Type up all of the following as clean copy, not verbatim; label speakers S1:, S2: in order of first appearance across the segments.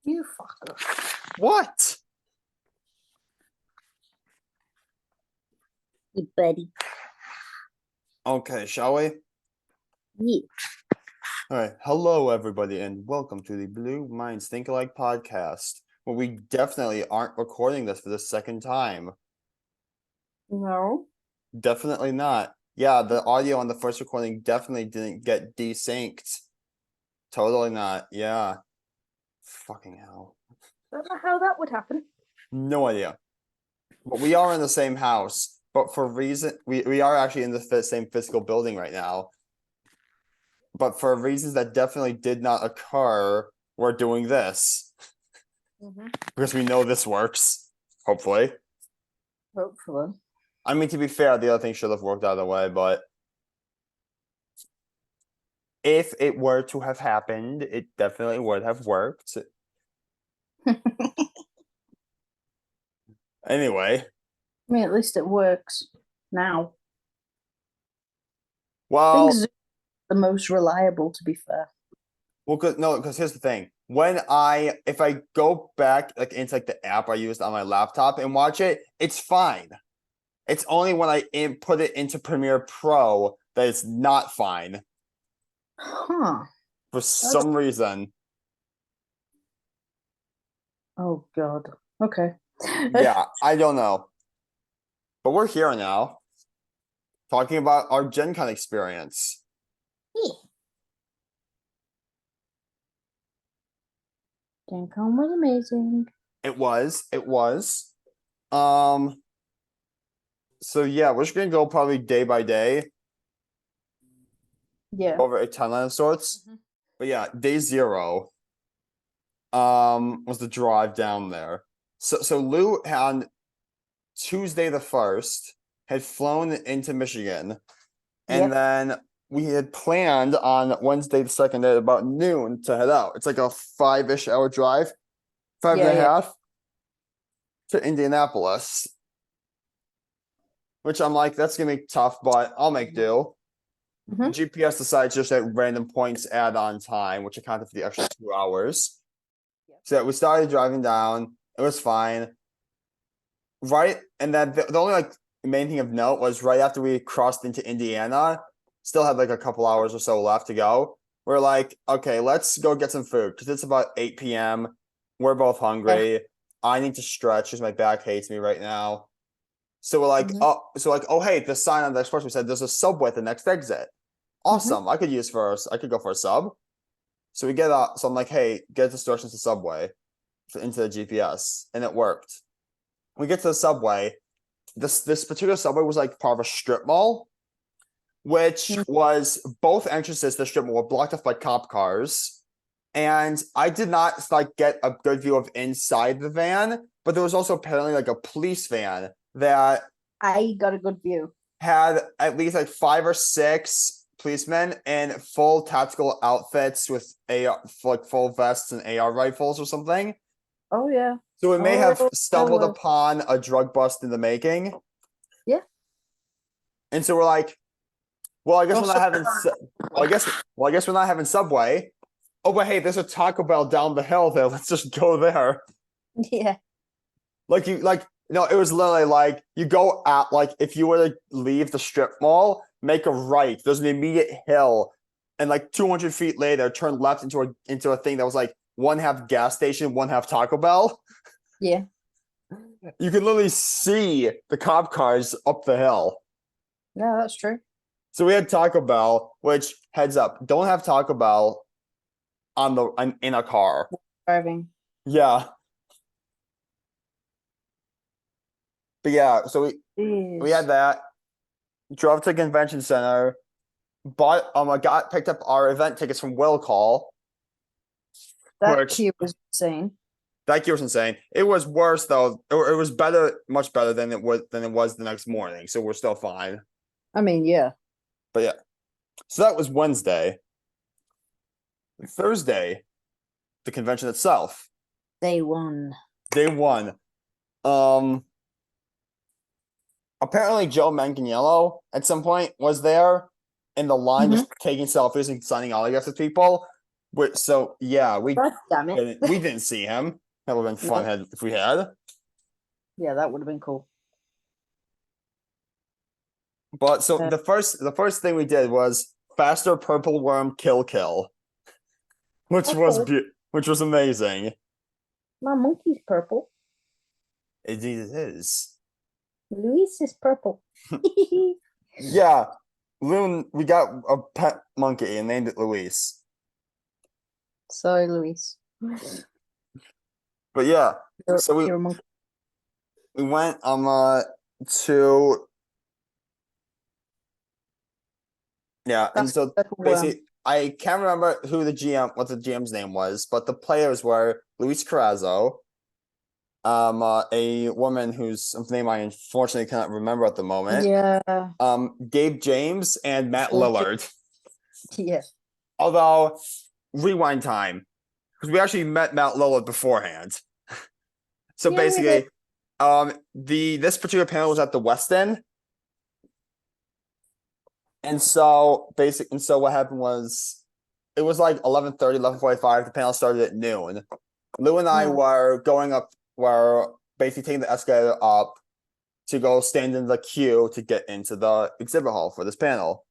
S1: You fucker.
S2: What?
S1: You buddy.
S2: Okay, shall we?
S1: Yeah.
S2: All right. Hello, everybody, and welcome to the Blue Minds Think Alike podcast, where we definitely aren't recording this for the second time.
S1: No.
S2: Definitely not. Yeah, the audio on the first recording definitely didn't get desynced. Totally not. Yeah. Fucking hell.
S1: Don't know how that would happen.
S2: No idea. But we are in the same house, but for reason we are actually in the same physical building right now. But for reasons that definitely did not occur, we're doing this. Because we know this works, hopefully.
S1: Hopefully.
S2: I mean, to be fair, the other thing should have worked out of the way, but if it were to have happened, it definitely would have worked. Anyway.
S1: I mean, at least it works now.
S2: Well,
S1: Things are the most reliable, to be fair.
S2: Well, because here's the thing. If I go back into the app I used on my laptop and watch it, it's fine. It's only when I input it into Premiere Pro that it's not fine.
S1: Huh.
S2: For some reason.
S1: Oh, God. Okay.
S2: Yeah, I don't know. But we're here now. Talking about our Gen Con experience.
S1: Gen Con was amazing.
S2: It was. So yeah, we're just gonna go probably day by day.
S1: Yeah.
S2: Over a timeline of sorts. But yeah, day 0 was the drive down there. So Lou on Tuesday the 1st had flown into Michigan, and then we had planned on Wednesday the 2nd at about noon to head out. It's like a 5-ish hour drive, five and a half to Indianapolis. Which I'm like, that's gonna be tough, but I'll make do. GPS decides just at random points add on time, which accounted for the extra 2 hours. So we started driving down. It was fine. Right, and then the only main thing of note was right after we crossed into Indiana, still had a couple hours or so left to go. We're like, okay, let's go get some food because it's about 8 p.m. We're both hungry. I need to stretch because my back hates me right now. So we're like, oh hey, the sign on the expressway said there's a Subway at the next exit. Awesome, I could go for a sub. So we get out. So I'm like, hey, get the directions to Subway into the GPS, and it worked. We get to the Subway. This particular Subway was part of a strip mall, which was both entrances to the strip mall were blocked off by cop cars. And I did not get a good view of inside the van, but there was also apparently a police van that
S1: I got a good view.
S2: Had at least 5 or 6 policemen in full tactical outfits with full vests and AR rifles or something.
S1: Oh yeah.
S2: So we may have stumbled upon a drug bust in the making.
S1: Yeah.
S2: And so we're like, well, I guess we're not having. I guess we're not having Subway. Oh, but hey, there's a Taco Bell down the hill there. Let's just go there.
S1: Yeah.
S2: No, it was literally you go out, if you were to leave the strip mall, make a right. There's an immediate hill, and 200 feet later, turn left into a thing that was 1/2 gas station, 1/2 Taco Bell.
S1: Yeah.
S2: You can literally see the cop cars up the hill.
S1: Yeah, that's true.
S2: So we had Taco Bell, which heads up, don't have Taco Bell in a car.
S1: Driving.
S2: Yeah. But yeah, so we had that. Drove to the convention center. Picked up our event tickets from Will Call.
S1: That queue was insane.
S2: That queue was insane. It was worse though. It was better, much better than it was the next morning. So we're still fine.
S1: I mean, yeah.
S2: But yeah. So that was Wednesday. Thursday, the convention itself.
S1: Day 1.
S2: Apparently Joe Manganiello at some point was there in the line just taking selfies and signing autographs with people. So yeah,
S1: God damn it.
S2: we didn't see him. That would have been fun if we had.
S1: Yeah, that would have been cool.
S2: But so the first thing we did was faster purple worm kill, which was amazing.
S1: My monkey's purple.
S2: Indeed, it is.
S1: Luis is purple.
S2: Yeah, Loon. We got a pet monkey and named it Luis.
S1: Sorry, Luis.
S2: But yeah,
S1: You're,
S2: so
S1: you're a monkey.
S2: we went to yeah, and
S1: That's
S2: so
S1: purple worm.
S2: basically I can't remember what the GM's name was, but the players were Luis Carrazzo, a woman whose name I unfortunately cannot remember at the moment.
S1: Yeah.
S2: Gabe James and Matt Lillard.
S1: Yeah.
S2: Although, rewind time, because we actually met Matt Lillard beforehand. So
S1: Yeah,
S2: basically, this particular panel was at the West End. And so what happened was it was like 11:30, 11:45. The panel started at noon. Lou and I were basically taking the escalator up to go stand in the queue to get into the exhibit hall for this panel.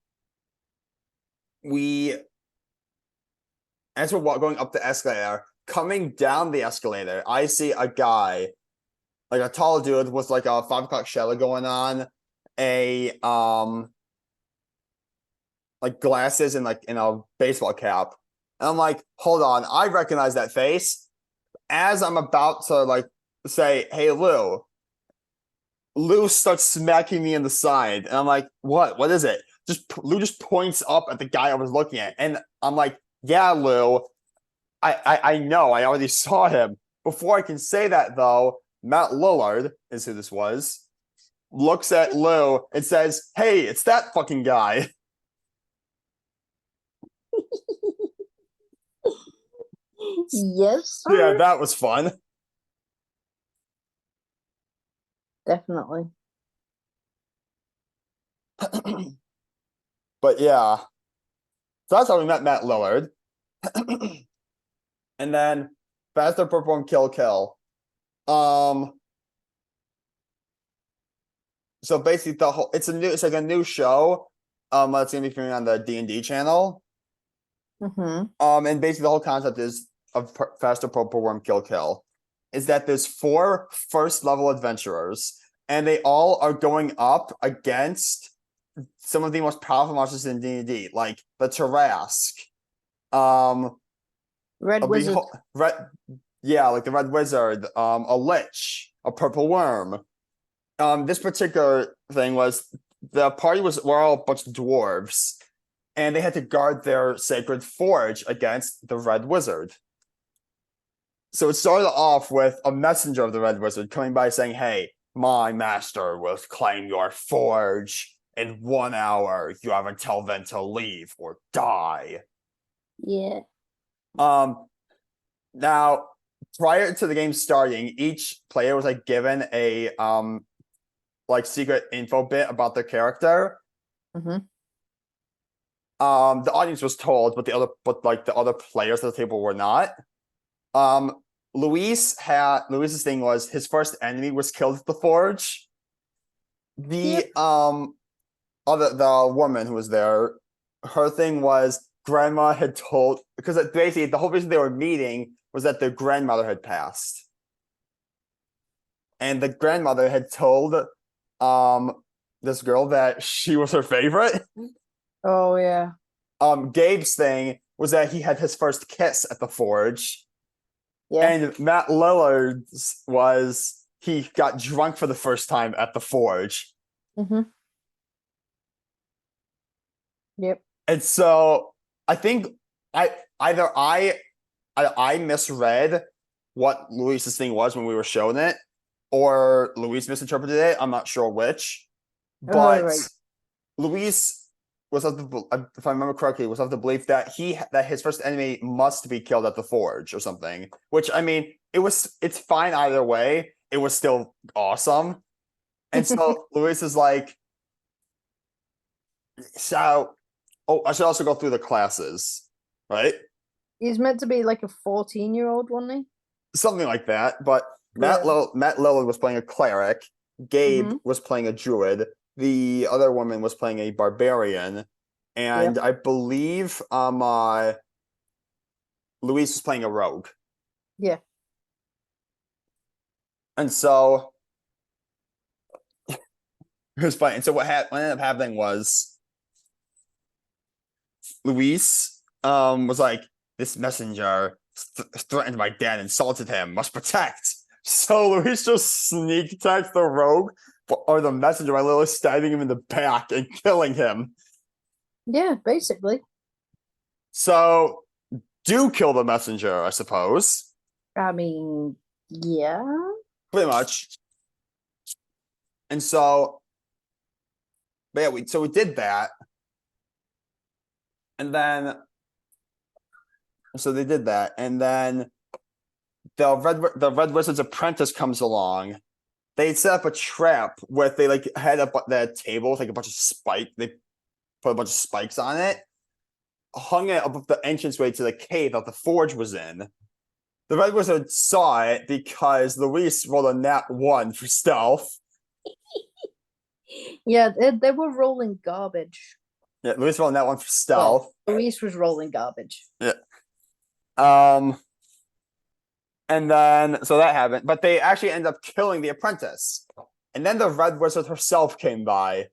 S2: As we're going up the escalator, coming down the escalator, I see a guy, like a tall dude with like a 5 o'clock shadow going on, like glasses and like in a baseball cap. And I'm like, hold on, I recognize that face. As I'm about to like say, hey Lou starts smacking me in the side. And I'm like, what? What is it? Lou just points up at the guy I was looking at. And I'm like, yeah, Lou, I know, I already saw him. Before I can say that though, Matt Lillard is who this was, looks at Lou and says, hey, it's that fucking guy.
S1: Yes.
S2: Yeah, that was fun.
S1: Definitely.
S2: But yeah. So that's how we met Matt Lillard. And then Faster Purple and Kill. So basically it's like a new show. That's gonna be premiering on the D&D channel.
S1: Mm-hmm.
S2: And basically the whole concept is of Faster Purple Worm Kill is that there's 4 first level adventurers, and they all are going up against some of the most powerful monsters in D&D, like the Tarrasque,
S1: Red Wizard.
S2: like the Red Wizard, a Lich, a Purple Worm. This particular thing was the party were all a bunch of dwarves, and they had to guard their sacred forge against the Red Wizard. So it started off with a messenger of the Red Wizard coming by saying, hey, my master will claim your forge in 1 hour. You have until then to leave or die.
S1: Yeah.
S2: Now, prior to the game starting, each player was like given a like secret info bit about their character.
S1: Mm-hmm.
S2: The audience was told, but the other players at the table were not. Luis's thing was his first enemy was killed at the forge. The woman who was there, her thing was grandma had told, because basically the whole reason they were meeting was that their grandmother had passed. And the grandmother had told this girl that she was her favorite.
S1: Oh yeah.
S2: Gabe's thing was that he had his first kiss at the forge.
S1: Yeah.
S2: And Matt Lillard's was he got drunk for the first time at the forge.
S1: Mm-hmm. Yep.
S2: And so I think I misread what Luis's thing was when we were showing it, or Luis misinterpreted it. I'm not sure which. But
S1: right.
S2: Luis was if I remember correctly, was of the belief that his first enemy must be killed at the forge or something. Which, I mean, it's fine either way. It was still awesome. And so Luis is like, I should also go through the classes, right?
S1: He's meant to be like a 14-year-old, wasn't he?
S2: Something like that. But
S1: Yeah.
S2: Matt Lillard was playing a cleric. Gabe
S1: Mhm.
S2: was playing a druid. The other woman was playing a barbarian, and
S1: Yep.
S2: I believe Luis was playing a rogue.
S1: Yeah.
S2: And so it was funny. And so what ended up happening was Luis was like, this messenger threatened my dad, insulted him, must protect. So Luis just sneak attacks the rogue or the messenger by literally stabbing him in the back and killing him.
S1: Yeah, basically.
S2: So do kill the messenger, I suppose.
S1: I mean, yeah.
S2: Pretty much. And so, but yeah, we did that. And then so they did that. And then the Red Wizard's apprentice comes along. They set up a trap where they like had up the table with like a bunch of spike. They put a bunch of spikes on it, hung it above the entranceway to the cave that the forge was in. The Red Wizard saw it because Luis rolled a nat 1 for stealth.
S1: Yeah, they were rolling garbage.
S2: Yeah, Luis rolled a nat 1 for
S1: Well,
S2: stealth.
S1: Luis was rolling garbage.
S2: Yeah. Um, and then so that happened, but they actually ended up killing the apprentice. And then the Red Wizard herself came by.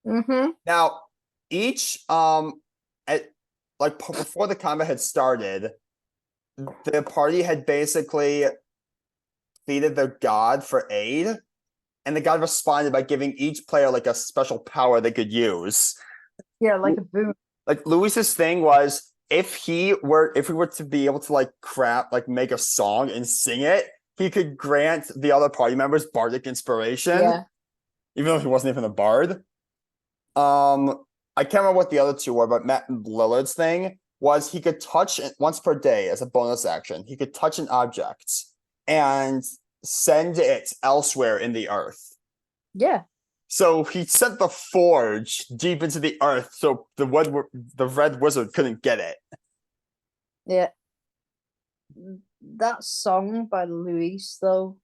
S1: Mm-hmm.
S2: Now, each at like before the combat had started, the party had basically pleaded their god for aid, and the god responded by giving each player like a special power they could use.
S1: Yeah, like a boom.
S2: Like Luis's thing was if we were to be able to like make a song and sing it, he could grant the other party members bardic inspiration.
S1: Yeah.
S2: Even though he wasn't even a bard. I can't remember what the other two were, but Matt Lillard's thing was he could touch once per day as a bonus action. He could touch an object and send it elsewhere in the earth.
S1: Yeah.
S2: So he sent the forge deep into the earth, so the Red Wizard couldn't get it.
S1: Yeah. That song by Luis, though,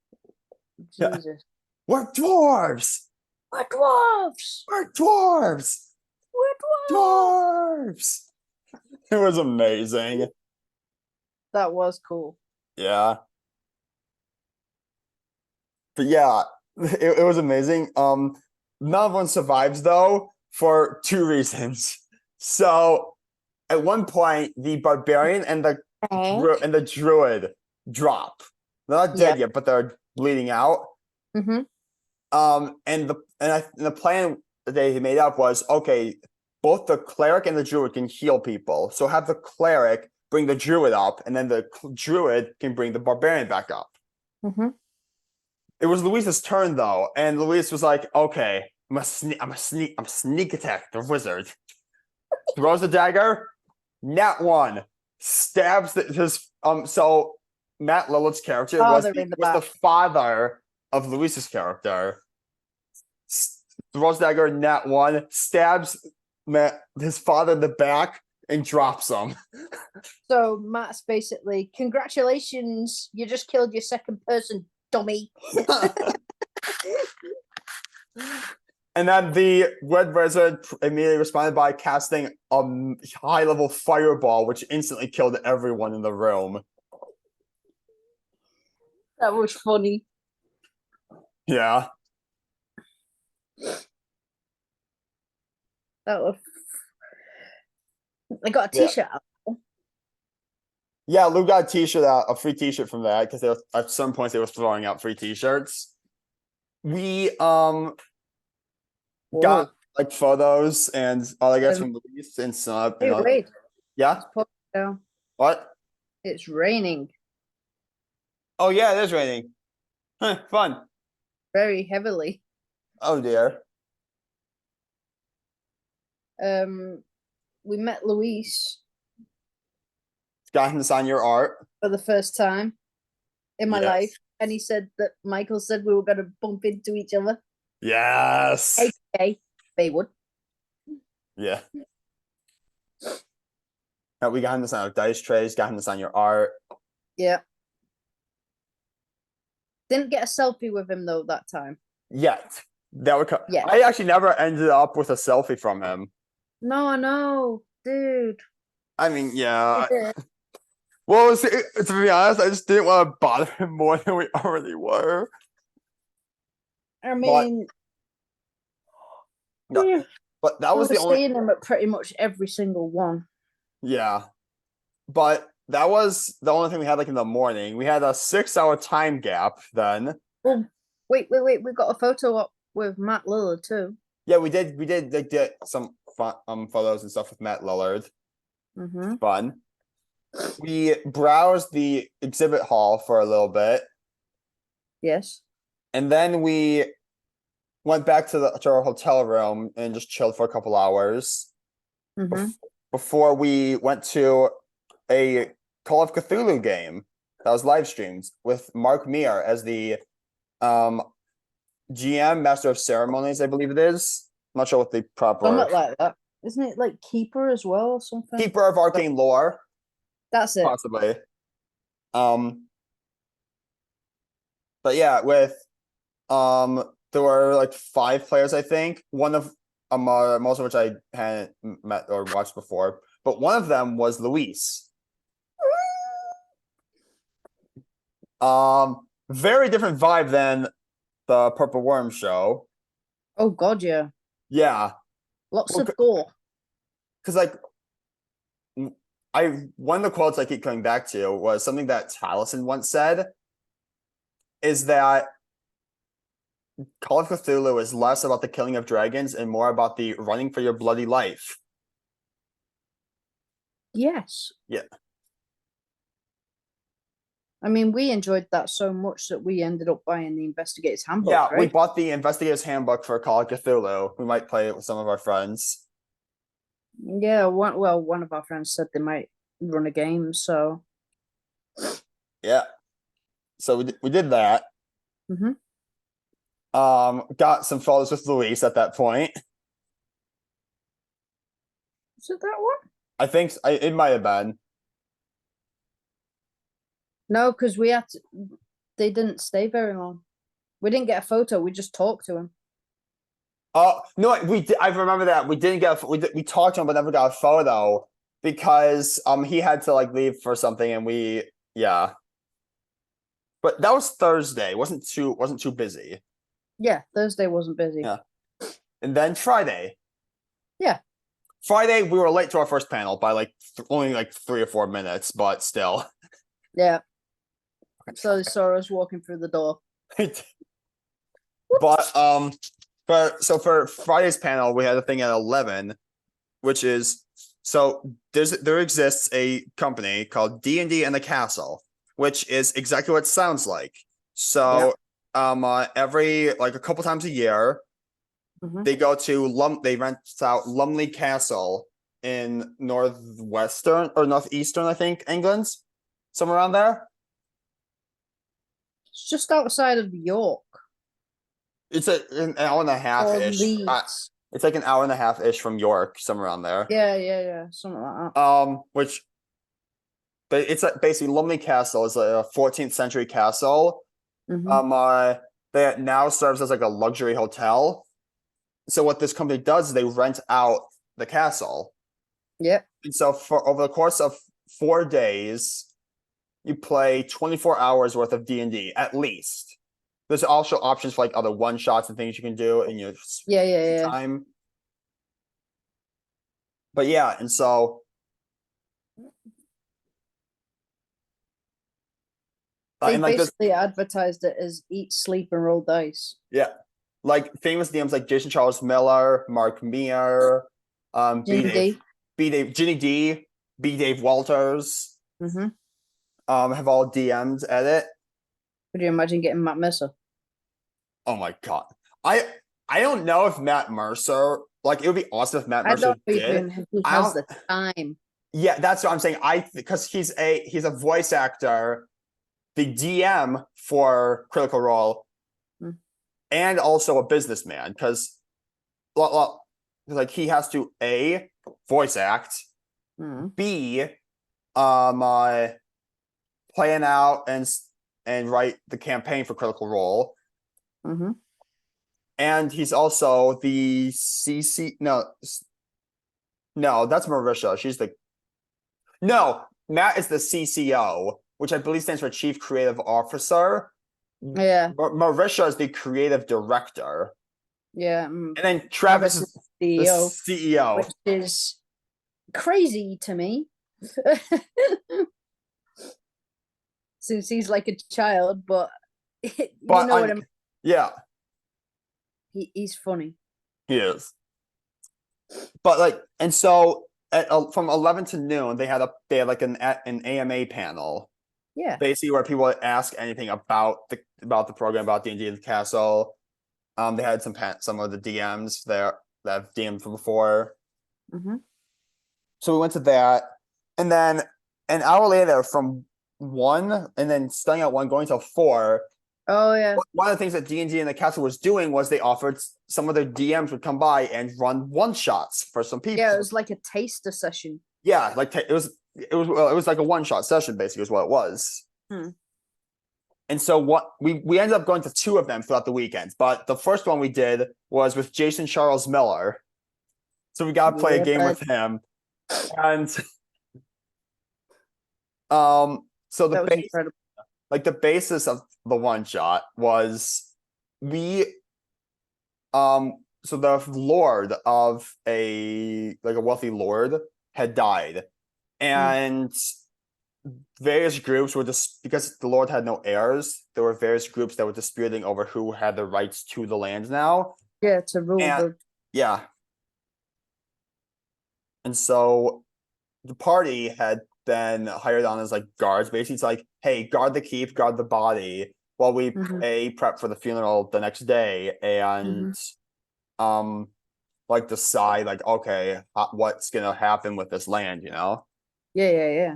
S2: Yeah.
S1: Jesus.
S2: We're dwarves.
S1: We're dwarves.
S2: We're dwarves.
S1: We're
S2: Dwarves. It was amazing.
S1: That was cool.
S2: Yeah. But yeah, it was amazing. None of one survives though for two reasons. So at one point, the barbarian and the druid drop. They're not dead yet, but they're bleeding out.
S1: Mm-hmm.
S2: And the plan that they made up was okay. Both the cleric and the druid can heal people. So have the cleric bring the druid up, and then the druid can bring the barbarian back up.
S1: Mm-hmm.
S2: It was Luis's turn though, and Luis was like, "Okay, I'm a sneak attack the wizard." Throws the dagger, nat 1, stabs his So Matt Lillard's character was the father of Luis's character. Throws dagger, nat 1, stabs his father in the back and drops him.
S1: So Matt's basically, congratulations, you just killed your second person, dummy.
S2: And then the Red Wizard immediately responded by casting a high-level fireball, which instantly killed everyone in the room.
S1: That was funny.
S2: Yeah.
S1: That was. I got a t-shirt out.
S2: Yeah, Lou got a free t-shirt from that because at some points they were throwing out free t-shirts. We got like photos and all I guess from Luis and some.
S1: Hey, wait.
S2: Yeah. What?
S1: It's raining.
S2: Oh yeah, it is raining. Huh, fun.
S1: Very heavily.
S2: Oh dear.
S1: We met Luis.
S2: Got him to sign your art
S1: For the first time in my life, and he said that Michael said we were going to bump into each other.
S2: Yes.
S1: Okay, Baywood.
S2: Yeah. We got him to sign our dice trays, got him to sign your art.
S1: Yeah. Didn't get a selfie with him though that time.
S2: Yet. That would
S1: Yeah.
S2: I actually never ended up with a selfie from him.
S1: No, I know, dude.
S2: I mean, yeah.
S1: You did.
S2: Well, to be honest, I just didn't want to bother him more than we already were.
S1: I mean,
S2: No,
S1: yeah,
S2: but that
S1: I
S2: was
S1: was
S2: the only.
S1: seeing him at pretty much every single one.
S2: Yeah, but that was the only thing we had like in the morning. We had a 6 hour time gap then.
S1: Well, wait. We got a photo up with Matt Lillard too.
S2: Yeah, we did. We did like get some fun, photos and stuff with Matt Lillard.
S1: Mm-hmm.
S2: Fun. We browsed the exhibit hall for a little bit,
S1: Yes.
S2: and then we went back to our hotel room and just chilled for a couple hours
S1: Mm-hmm.
S2: before we went to a Call of Cthulhu game that was live streamed with Mark Meir as the GM, Master of Ceremonies, I believe it is. I'm not sure what the proper
S1: Something like that. Isn't it like Keeper as well or something?
S2: Keeper of Arcane Lore,
S1: That's it.
S2: possibly. But yeah, with there were like 5 players, I think. One of most of which I hadn't met or watched before, but one of them was Luis. Very different vibe than the Purple Worm show.
S1: Oh God, yeah.
S2: Yeah,
S1: Lots
S2: well,
S1: of gore.
S2: because like one of the quotes I keep coming back to was something that Taliesin once said, is that Call of Cthulhu is less about the killing of dragons and more about the running for your bloody life.
S1: Yes.
S2: Yeah.
S1: I mean, we enjoyed that so much that we ended up buying the Investigator's Handbook.
S2: Yeah, we
S1: right?
S2: bought the Investigator's Handbook for Call of Cthulhu. We might play it with some of our friends.
S1: Yeah. One of our friends said they might run a game. So.
S2: Yeah. So we did that.
S1: Mm-hmm.
S2: Got some photos with Luis at that point.
S1: Is it that one?
S2: I think it might have been.
S1: No, because we had to. They didn't stay very long. We didn't get a photo. We just talked to him.
S2: Oh no, we did. I remember that we didn't get. We talked to him, but never got a photo because he had to like leave for something, and yeah. But that was Thursday. wasn't too busy.
S1: Yeah, Thursday wasn't busy.
S2: Yeah. And then Friday.
S1: Yeah.
S2: Friday, we were late to our first panel by like only like 3 or 4 minutes, but still.
S1: Yeah. So they saw us walking through the door.
S2: But for Friday's panel, we had a thing at 11, which is there exists a company called D&D and the Castle, which is exactly what it sounds like. So every like a couple times a year, they go to they rent out Lumley Castle in northwestern or northeastern, I think, England, somewhere around there.
S1: It's just outside of York.
S2: It's an hour and a half ish. It's like an hour and a half ish from York, somewhere around there.
S1: Yeah, something like that.
S2: Which, but it's basically Lumley Castle is a 14th century castle. That now serves as like a luxury hotel. So what this company does is they rent out the castle.
S1: Yep.
S2: And so for over the course of 4 days, you play 24 hours worth of D&D at least. There's also options for like other one shots and things you can do in your time. But yeah, and so
S1: they basically advertised it as eat, sleep, and roll dice.
S2: Yeah. Like famous DMs like Jason Charles Miller, Mark Meir,
S1: Ginny
S2: D, B Dave Walters, have all DM'd at it.
S1: Could you imagine getting Matt Mercer?
S2: Oh my god. I don't know if Matt Mercer, like it would be awesome if Matt Mercer did.
S1: He has the time.
S2: Yeah, that's what I'm saying. Because he's a voice actor, the DM for Critical Role, and also a businessman, because like he has to voice act, B, plan out and write the campaign for Critical Role. And he's also the CC. No, that's Marisha. No, Matt is the CCO, which I believe stands for Chief Creative Officer.
S1: Yeah.
S2: Marisha is the creative director.
S1: Yeah.
S2: And then Travis is the CEO.
S1: Which is crazy to me. Since he's like a child, but you know what I mean.
S2: Yeah.
S1: He's funny.
S2: He is. But and so from 11 to noon, they had like an AMA panel.
S1: Yeah.
S2: Basically, where people would ask anything about the program, about D&D and the castle. They had some of the DMs there that have DM'd from before. So we went to that, and then an hour later, from 1, and then starting at 1, going till 4.
S1: Oh yeah.
S2: One of the things that D&D and the castle was doing was they offered some of their DMs would come by and run one-shots for some people.
S1: Yeah, it was like a taster session.
S2: Yeah, it was like a one-shot session, basically, is what it was. And so what we ended up going to 2 of them throughout the weekend, but the first one we did was with Jason Charles Miller. So we got to play a game with him, and so the basis of the one shot was so the lord of a wealthy lord had died, and various groups were just, because the lord had no heirs, there were various groups that were disputing over who had the rights to the land now.
S1: Yeah, to rule
S2: yeah. And so the party had been hired on as guards. Basically, it's like, hey, guard the keep, guard the body, while we prep for the funeral the next day, and decide okay, what's gonna happen with this land,
S1: Yeah.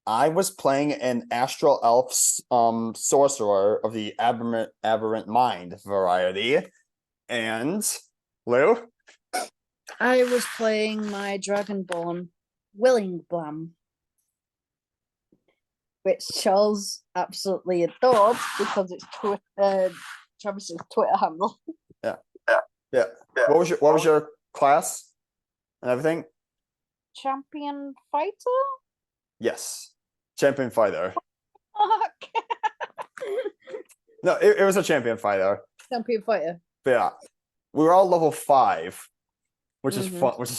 S2: I was playing an astral elf sorcerer of the aberrant mind variety, and Lou?
S1: I was playing my Dragonborn Willingblam, which Charles absolutely adored because it's Travis's Twitter handle.
S2: Yeah. What was your class and everything?
S1: Champion fighter?
S2: Yes. Champion fighter.
S1: Fuck.
S2: No, it was a champion fighter.
S1: Champion fighter.
S2: But yeah. We were all level 5, which is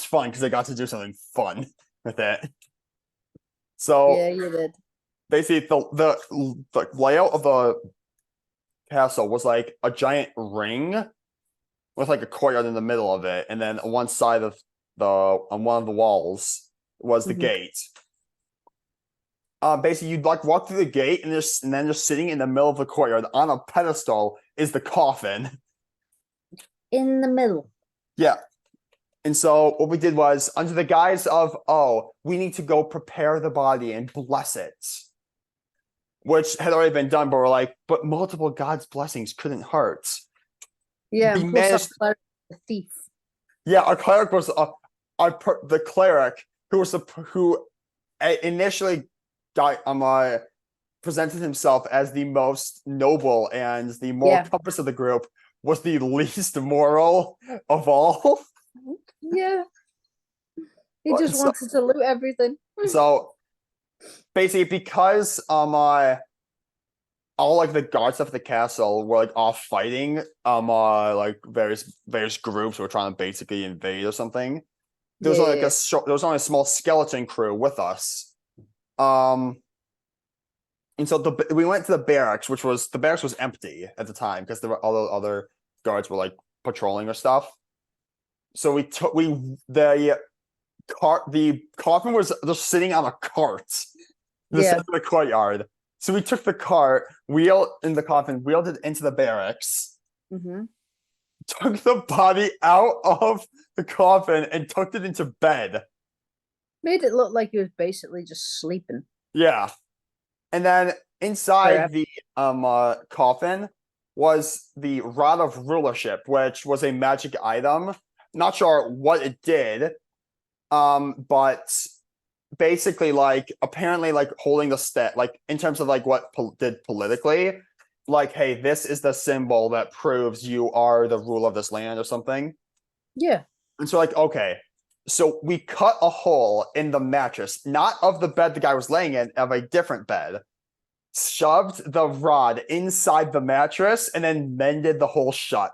S2: fun because I got to do something fun with it. So
S1: yeah, you did.
S2: Basically, the layout of the castle was like a giant ring with a courtyard in the middle of it, and then on one side of on one of the walls was the gate. Basically, you'd walk through the gate, and then just sitting in the middle of the courtyard on a pedestal is the coffin.
S1: In the middle.
S2: Yeah. And so what we did was, under the guise of, we need to go prepare the body and bless it, which had already been done, but we're like, but multiple God's blessings couldn't hurt.
S1: Yeah, and plus our cleric was a thief.
S2: Yeah, our cleric was the cleric who initially presented himself as the most noble and the moral compass of the group, was the least moral of all.
S1: Yeah. He just wanted to loot everything.
S2: So basically, because all the guards of the castle were off fighting various groups who were trying to basically invade or something, there was only a small skeleton crew with us. And so we went to the barracks, the barracks was empty at the time because there were all the other guards were patrolling or stuff. So the coffin was just sitting on a cart in the center of the courtyard. So we took the cart, wheeled it into the barracks, took the body out of the coffin, and tucked it into bed.
S1: Made it look like he was basically just sleeping.
S2: Yeah. And then inside the coffin was the Rod of Rulership, which was a magic item. Not sure what it did. But basically, like, apparently, like, holding the stat, like, in terms of like what did politically, like, hey, this is the symbol that proves you are the ruler of this land or something.
S1: Yeah.
S2: And so, like, okay, so we cut a hole in the mattress, not of the bed the guy was laying in, of a different bed, shoved the rod inside the mattress, and then mended the hole shut.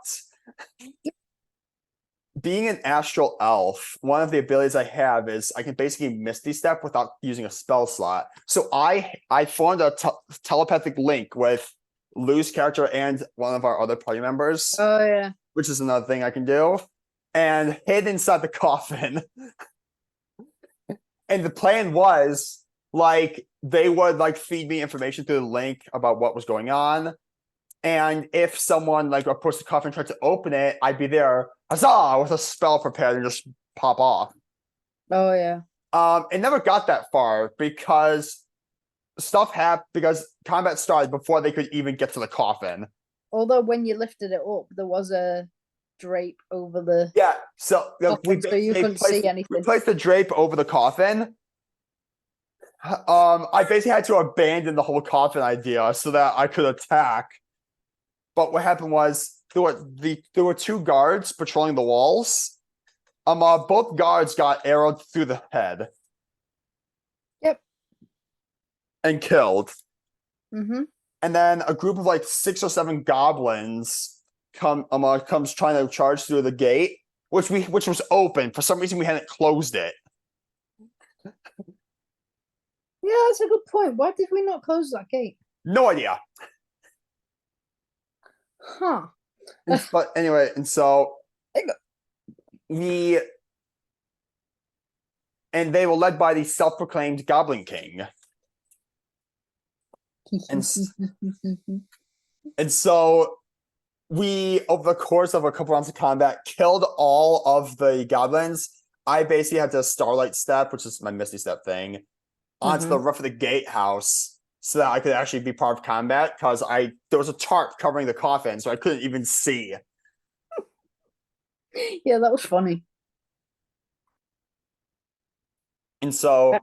S2: Being an astral elf, one of the abilities I have is I can basically misty step without using a spell slot. So I formed a telepathic link with Lou's character and one of our other party members.
S1: Oh yeah.
S2: Which is another thing I can do, and hid inside the coffin. And the plan was like they would like feed me information through the link about what was going on. And if someone like approached the coffin and tried to open it, I'd be there, huzzah, with a spell prepared and just pop off.
S1: Oh yeah.
S2: It never got that far because stuff happened because combat started before they could even get to the coffin.
S1: Although when you lifted it up, there was a drape over the
S2: Yeah, so
S1: coffin, so you couldn't see
S2: we
S1: anything.
S2: placed the drape over the coffin. I basically had to abandon the whole coffin idea so that I could attack. But what happened was there were two guards patrolling the walls. Both guards got arrowed through the head.
S1: Yep.
S2: And killed.
S1: Mm-hmm.
S2: And then a group of like 6 or 7 goblins comes trying to charge through the gate, which was open. For some reason we hadn't closed it.
S1: Yeah, that's a good point. Why did we not close that gate?
S2: No idea.
S1: Huh.
S2: But anyway, and so they were led by the self-proclaimed Goblin King. And so we, over the course of a couple rounds of combat, killed all of the goblins. I basically had to Starlight Step, which is my Misty Step thing, onto the roof of the gatehouse so that I could actually be part of combat because there was a tarp covering the coffin, so I couldn't even see.
S1: Yeah, that was funny.
S2: And so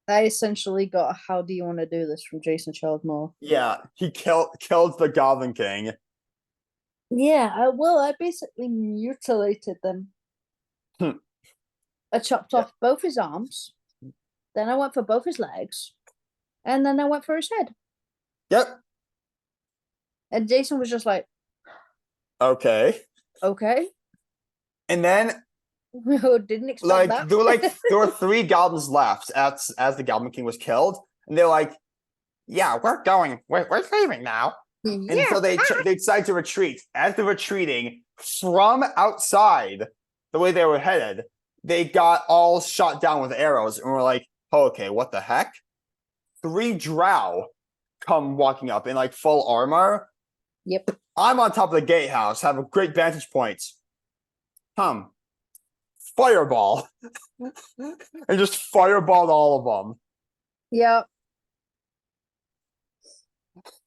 S1: I essentially got a "How do you want to do this?" from Jason Childmore.
S2: Yeah, he killed the Goblin King.
S1: Yeah, I basically mutilated them. I chopped off both his arms, then I went for both his legs, and then I went for his head.
S2: Yep.
S1: And Jason was just like,
S2: Okay.
S1: And
S2: then
S1: didn't expect that.
S2: there were 3 goblins left as the Goblin King was killed, and they're like, yeah, we're leaving now. And so they decide to retreat. As they're retreating from outside, the way they were headed, they got all shot down with arrows, and we're like, oh, okay, what the heck? 3 drow come walking up in like full armor.
S1: Yep.
S2: I'm on top of the gatehouse, have a great vantage point. Fireball. And just fireballed all of them.
S1: Yep.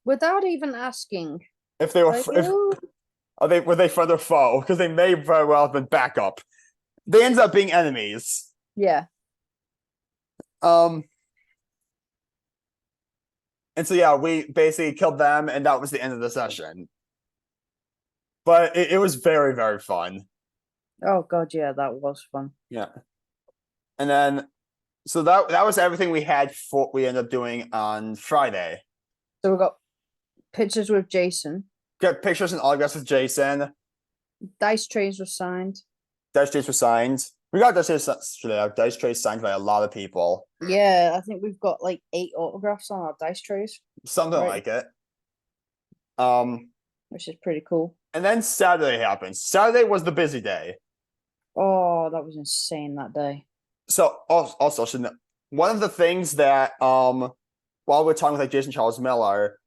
S1: Without even asking.
S2: If they were were they friend or foe? Because they may very well have been backup. They ended up being enemies.
S1: Yeah.
S2: And so yeah, we basically killed them, and that was the end of the session. But it was very, very fun.
S1: Oh god, yeah, that was fun.
S2: Yeah. And then so that was everything we ended up doing on Friday.
S1: So we got pictures with Jason.
S2: Got pictures and autographs with Jason.
S1: Dice trays were signed.
S2: Dice trays were signed. We got dice trays signed by a lot of people.
S1: Yeah, I think we've got like 8 autographs on our dice trays.
S2: Something like it.
S1: Which is pretty cool.
S2: And then Saturday happened. Saturday was the busy day.
S1: Oh, that was insane that day.
S2: So also one of the things that while we're talking with like Jason Charles Miller,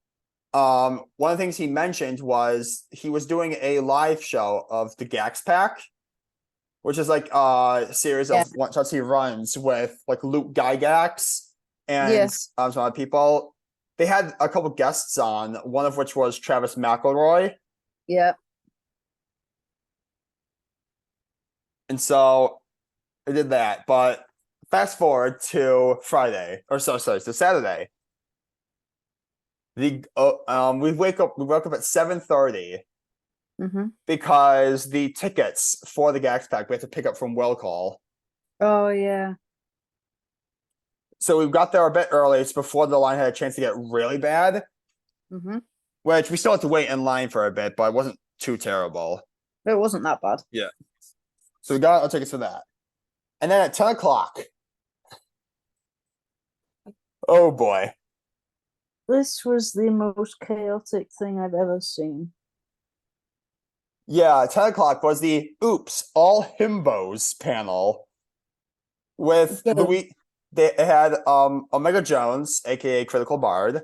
S2: one of the things he mentioned was he was doing a live show of the Gax Pack, which is like a series of one-shots he runs with like Luke Gygax and some other people. They had a couple guests on, one of which was Travis McElroy.
S1: Yeah.
S2: And so they did that. But fast forward to Friday, or sorry, to Saturday. We woke up at 7:30 because the tickets for the Gax Pack we had to pick up from Will Call.
S1: Oh yeah.
S2: So we got there a bit early. It's before the line had a chance to get really bad. Which we still had to wait in line for a bit, but it wasn't too terrible.
S1: It wasn't that bad.
S2: Yeah. So we got our tickets for that. And then at 10 o'clock. Oh boy.
S1: This was the most chaotic thing I've ever seen.
S2: Yeah, 10 o'clock was the Oops, All Himbos panel with they had Omega Jones, aka Critical Bard,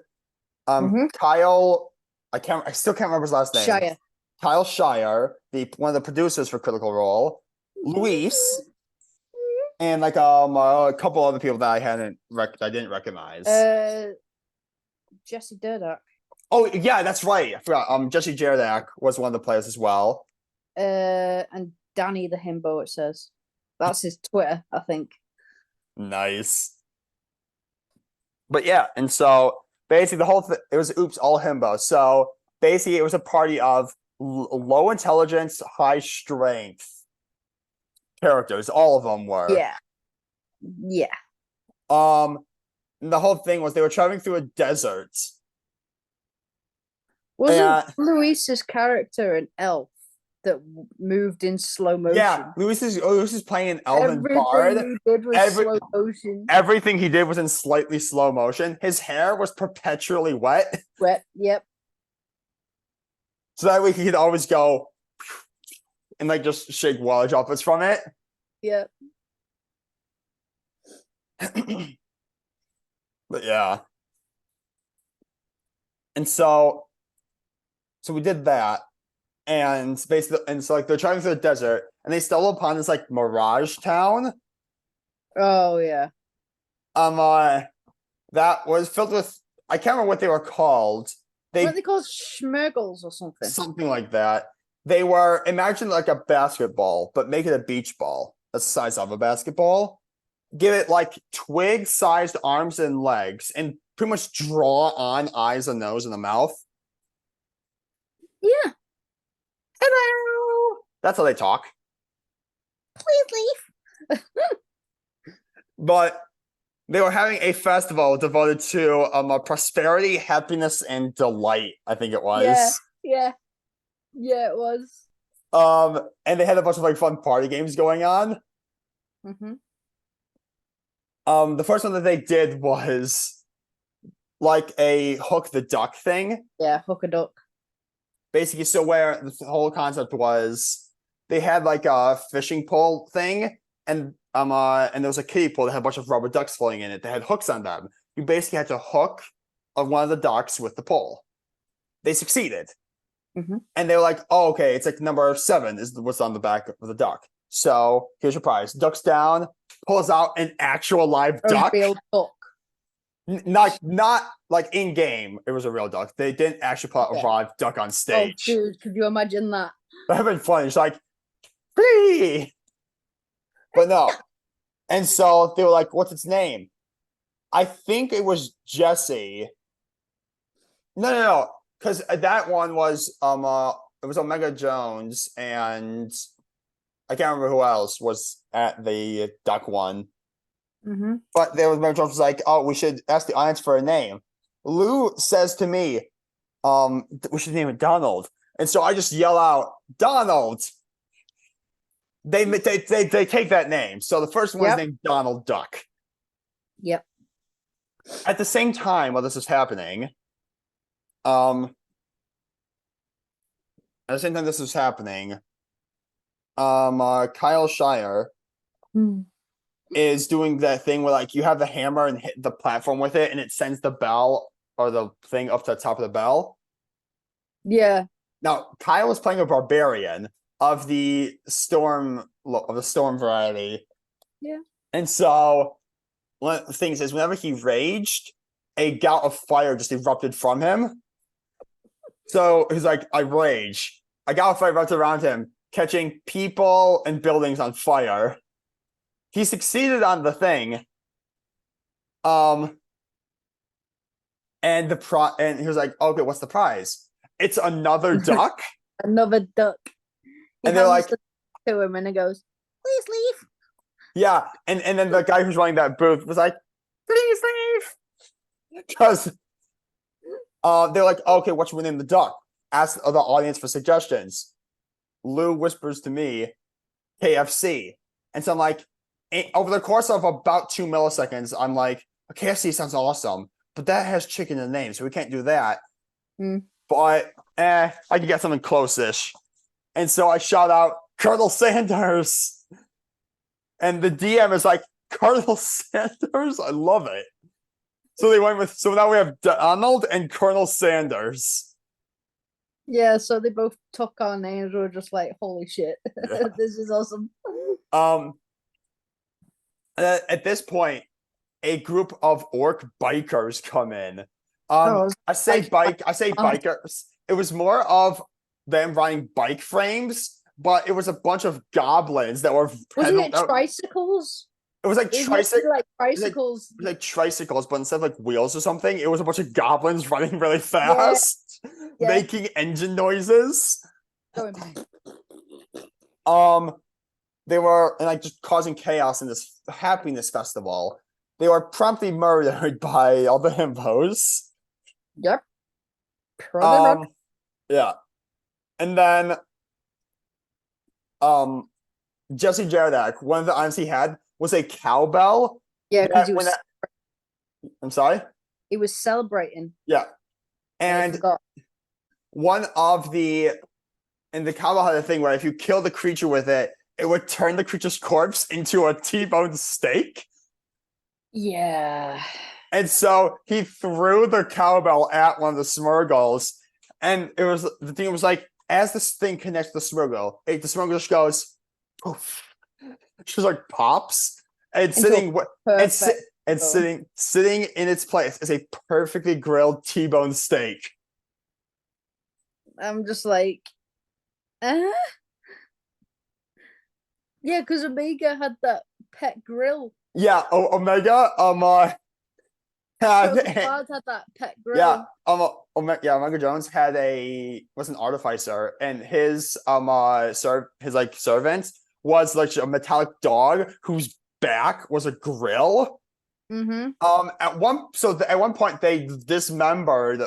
S2: Kyle, I still can't remember his last name.
S1: Shire.
S2: Kyle Shire, one of the producers for Critical Role, Luis, and like a couple other people that I didn't recognize.
S1: Jesse Durdak.
S2: Oh yeah, that's right. I forgot. Jesse Jerdak was one of the players as well.
S1: And Danny the Himbo, it says. That's his Twitter, I think.
S2: Nice. But yeah, and so basically the whole thing, it was Oops, All Himbo. So basically it was a party of low intelligence, high strength characters. All of them were.
S1: Yeah.
S2: And the whole thing was they were traveling through a desert.
S1: Wasn't Luis's character an elf that moved in slow motion?
S2: Yeah, Luis is playing an elven bard.
S1: Everything he did was slow motion.
S2: Everything he did was in slightly slow motion. His hair was perpetually wet.
S1: Yep.
S2: So that way he could always go and like just shake water droplets from it.
S1: Yep.
S2: But yeah. And so we did that. And basically, so like they're traveling through the desert and they stumble upon this like mirage town.
S1: Oh yeah.
S2: That was filled with, I can't remember what they were called.
S1: What are they called? Schmergles or something?
S2: Something like that. They were, imagine like a basketball, but make it a beach ball. That's the size of a basketball. Give it like twig-sized arms and legs, and pretty much draw on eyes and nose and a mouth.
S1: Yeah. Hello.
S2: That's how they talk.
S1: Please leave.
S2: But they were having a festival devoted to prosperity, happiness, and delight. I think it was.
S1: Yeah, it was.
S2: And they had a bunch of like fun party games going on. The first one that they did was like a hook the duck thing.
S1: Yeah, hook a duck.
S2: Basically, so where the whole concept was, they had like a fishing pole thing, and there was a kiddie pool that had a bunch of rubber ducks floating in it. They had hooks on them. You basically had to hook on one of the ducks with the pole. They succeeded. And they were like, oh, okay, it's like number 7 is what's on the back of the duck. So here's your prize. Duck's down, pulls out an actual live duck.
S1: A real duck.
S2: Not like in game. It was a real duck. They didn't actually put a live duck on stage.
S1: Oh, dude, could you imagine that?
S2: That would have been funny. It's like, free. But no. And so they were like, what's its name? I think it was Jesse. No. Because that one was it was Omega Jones, and I can't remember who else was at the duck one. But there was Omega Jones was like, oh, we should ask the audience for a name. Lou says to me, we should name it Donald. And so I just yell out, Donald. They take that name. So the first one is named Donald Duck.
S1: Yep.
S2: At the same time while this is happening, Kyle Shire is doing that thing where like you have the hammer and hit the platform with it and it sends the bell or the thing up to the top of the bell.
S1: Yeah.
S2: Now Kyle is playing a barbarian of the storm variety.
S1: Yeah.
S2: And so one of the things is whenever he raged, a gout of fire just erupted from him. So he's like, I rage. A gout of fire erupted around him, catching people and buildings on fire. he succeeded on the thing. And and he was like, okay, what's the prize? It's another duck.
S1: Another duck. He
S2: And they're like,
S1: to him and he goes, please leave.
S2: yeah. And then the guy who's running that booth was like, please leave. Because they're like, okay, what should we name the duck? Ask the audience for suggestions. Lou whispers to me, KFC. And so I'm like, over the course of about 2 milliseconds, I'm like, KFC sounds awesome, but that has chicken in the name, so we can't do that. But I can get something close-ish. And so I shout out Colonel Sanders. And the DM is like, Colonel Sanders? I love it. So they went with, so now we have Donald and Colonel Sanders.
S1: Yeah, so they both took our names. We were just like, holy shit, yeah. This is awesome.
S2: At this point, a group of orc bikers come in. I say bikers. It was more of them riding bike frames, but it was a bunch of goblins that were.
S1: Wasn't it tricycles?
S2: It was like
S1: tricycles.
S2: Like tricycles, but instead of like wheels or something, it was a bunch of goblins running really fast, making engine noises. They were like just causing chaos in this happiness festival. They were promptly murdered by all the himbos.
S1: Yep.
S2: Yeah. And then Jesse Jaredak, one of the items he had was a cowbell.
S1: Yeah, because he was
S2: I'm sorry?
S1: He was celebrating.
S2: Yeah. And one of the cowbell had a thing where if you kill the creature with it, it would turn the creature's corpse into a T-bone steak.
S1: Yeah.
S2: And so he threw the cowbell at one of the Smurgles, and the thing was like, as this thing connects to the Smurgle, the Smurgle just goes, poof. Just like pops, and sitting in its place is a perfectly grilled T-bone steak.
S1: I'm just like, yeah, because Omega had that pet grill.
S2: Yeah, Omega.
S1: Had that pet grill.
S2: Yeah, Omega Jones was an artificer, and his servant was like a metallic dog whose back was a grill. At one point they dismembered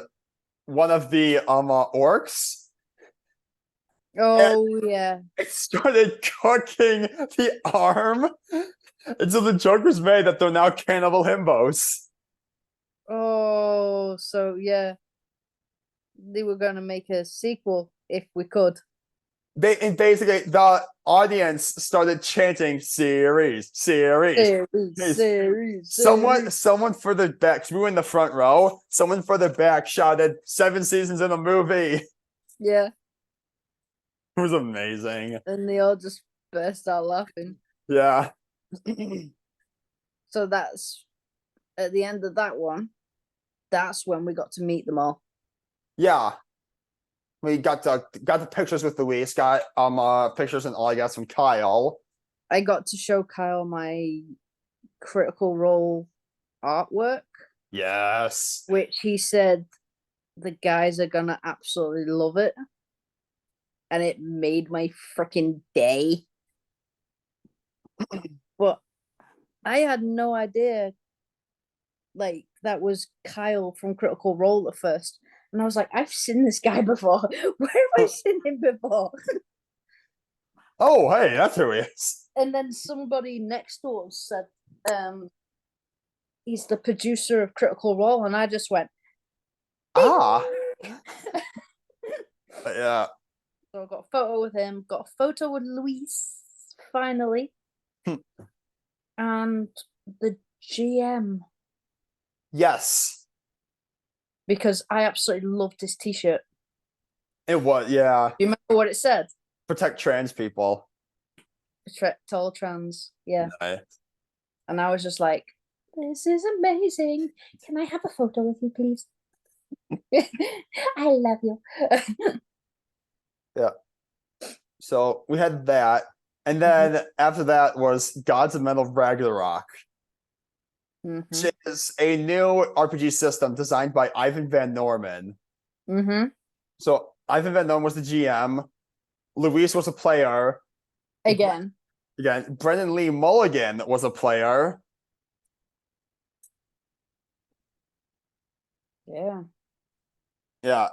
S2: one of the orcs.
S1: Oh yeah.
S2: It started cooking the arm. And so the joke was made that they're now cannibal himbos.
S1: Oh, so yeah. They were gonna make a sequel if we could.
S2: Basically the audience started chanting series. Someone further back, because we were in the front row, someone further back shouted 7 seasons in a movie.
S1: Yeah.
S2: It was amazing.
S1: And they all just burst out laughing.
S2: Yeah.
S1: So that's at the end of that one. That's when we got to meet them all.
S2: Yeah. We got the pictures with Luis, got pictures and all I got from Kyle.
S1: I got to show Kyle my Critical Role artwork.
S2: Yes.
S1: Which he said the guys are gonna absolutely love it. And it made my freaking day. But I had no idea like that was Kyle from Critical Role at first. And I was like, I've seen this guy before. Where have I seen him before?
S2: Oh, hey, that's who he is.
S1: And then somebody next to us said, he's the producer of Critical Role. And I just went,
S2: yeah.
S1: So I got a photo with him, got a photo with Luis, finally. And the GM.
S2: Yes.
S1: Because I absolutely loved his t-shirt.
S2: It was, yeah.
S1: Do you remember what it said?
S2: Protect trans people.
S1: Protect all trans, yeah.
S2: Nice.
S1: And I was just like, this is amazing. Can I have a photo with you, please? I love you.
S2: Yeah. So we had that. And then after that was Gods of Metal Ragnarok,
S1: Mm-hmm.
S2: which is a new RPG system designed by Ivan Van Norman.
S1: Mm-hmm.
S2: So Ivan Van Norman was the GM. Luis was a player.
S1: Again.
S2: Again, Brendan Lee Mulligan was a player.
S1: Yeah.
S2: Yeah.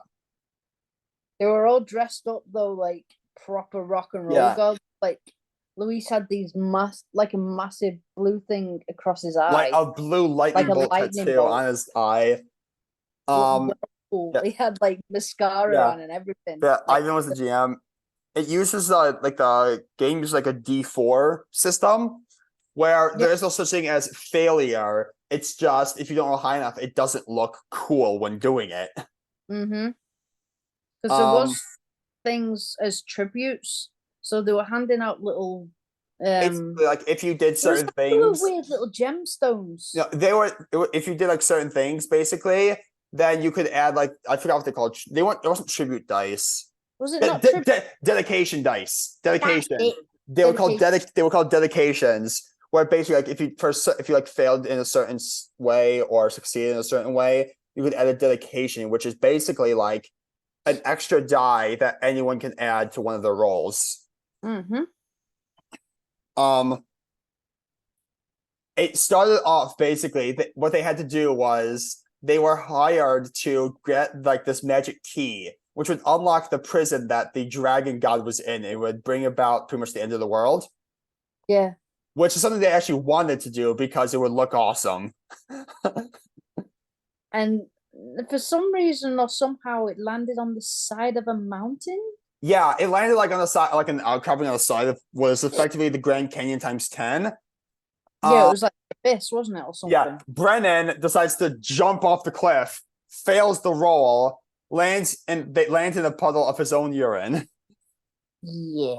S1: They were all dressed up though, like proper rock and roll
S2: Yeah.
S1: gods. Like Luis had these like a massive blue thing across his
S2: Like
S1: eye,
S2: a blue
S1: like
S2: lightning
S1: a
S2: bolt
S1: lightning
S2: tattoo
S1: bolt.
S2: on his eye.
S1: Whoa.
S2: Yeah,
S1: He had like mascara
S2: yeah.
S1: on and everything.
S2: Yeah,
S1: Like,
S2: Ivan was the GM. It uses like the game uses like a D4 system where
S1: yeah.
S2: there is no such thing as failure. It's just if you don't roll high enough, it doesn't look cool when doing it.
S1: Mm-hmm. Because there
S2: Um,
S1: was things as tributes, so they were handing out little.
S2: Basically, like if you did
S1: It was
S2: certain
S1: like little
S2: things,
S1: weird little gemstones.
S2: they were if you did like certain things, basically, then you could add like I forgot what they called. They weren't. It wasn't tribute dice.
S1: Was it not tribute?
S2: Dedication dice.
S1: That's
S2: Dedication.
S1: it.
S2: They were called
S1: Dedication.
S2: they were called dedications. Where basically, like if you like failed in a certain way or succeeded in a certain way, you could add a dedication, which is basically like an extra die that anyone can add to one of their rolls.
S1: Mm-hmm.
S2: Um, it started off basically what they had to do was they were hired to get like this magic key, which would unlock the prison that the dragon god was in. It would bring about pretty much the end of the world.
S1: Yeah.
S2: Which is something they actually wanted to do because it would look awesome.
S1: And for some reason or somehow it landed on the side of a mountain.
S2: Yeah, it landed like on the side, like an outcropping on the side of what is effectively the Grand Canyon times 10.
S1: Yeah, it was like abyss, wasn't it, or something?
S2: Yeah, Brennan decides to jump off the cliff, fails the roll, lands in a puddle of his own urine.
S1: Yeah.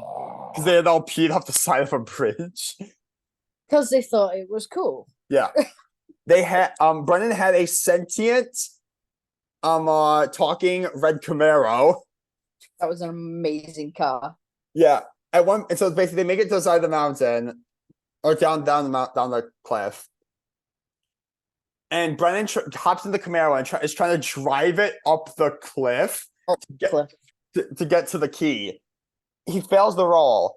S2: Because they had all peed off the side of a bridge.
S1: Because they thought it was cool.
S2: Yeah. They had Brennan had a sentient talking red Camaro.
S1: That was an amazing car.
S2: Yeah. And so basically they make it to the side of the mountain or down the cliff. And Brennan hops in the Camaro and is trying to drive it up the cliff to get to the key. He fails the roll.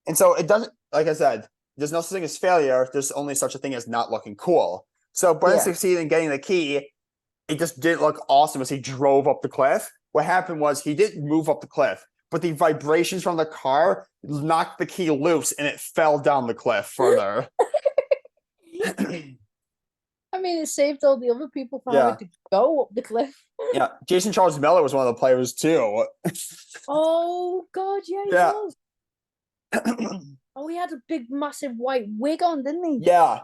S2: And so it doesn't, like I said, there's no such thing as failure. There's only such a thing as not looking cool. So Brennan succeeded in getting the key. It just didn't look awesome as he drove up the cliff. What happened was he didn't move up the cliff, but the vibrations from the car knocked the key loose and it fell down the cliff further.
S1: I mean, it saved all the other people from
S2: Yeah.
S1: having to go up the cliff.
S2: Yeah, Jason Charles Miller was one of the players too.
S1: Oh God, yeah, he
S2: Yeah.
S1: was. Oh, he had a big, massive white wig on, didn't he?
S2: Yeah.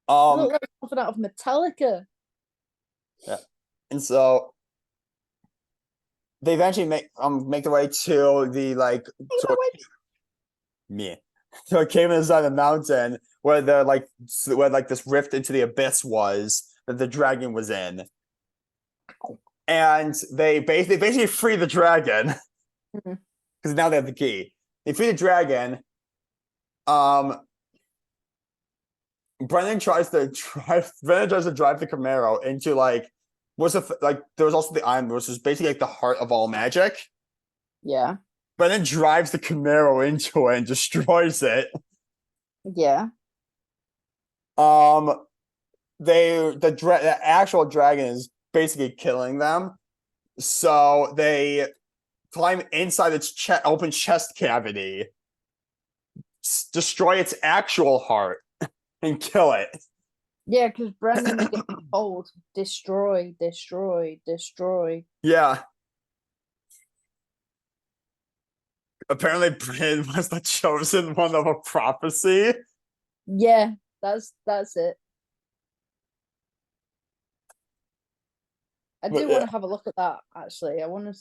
S1: He looked like something out of Metallica.
S2: Yeah. And so they eventually make their way to the like me. So it came inside the mountain where this rift into the abyss was that the dragon was in. And they basically free the dragon. Because now they have the key. They free the dragon. Brennan tries to drive the Camaro into there was also the island, which was basically like the heart of all magic.
S1: Yeah.
S2: Brennan drives the Camaro into it and destroys it.
S1: Yeah.
S2: The actual dragon is basically killing them. So they climb inside its open chest cavity, destroy its actual heart, and kill it.
S1: Yeah, because Brendan's getting told, destroy, destroy, destroy.
S2: Yeah. Apparently, Brennan was the chosen one of a prophecy.
S1: Yeah, that's it. I do want to have a look at that. Actually, I want to.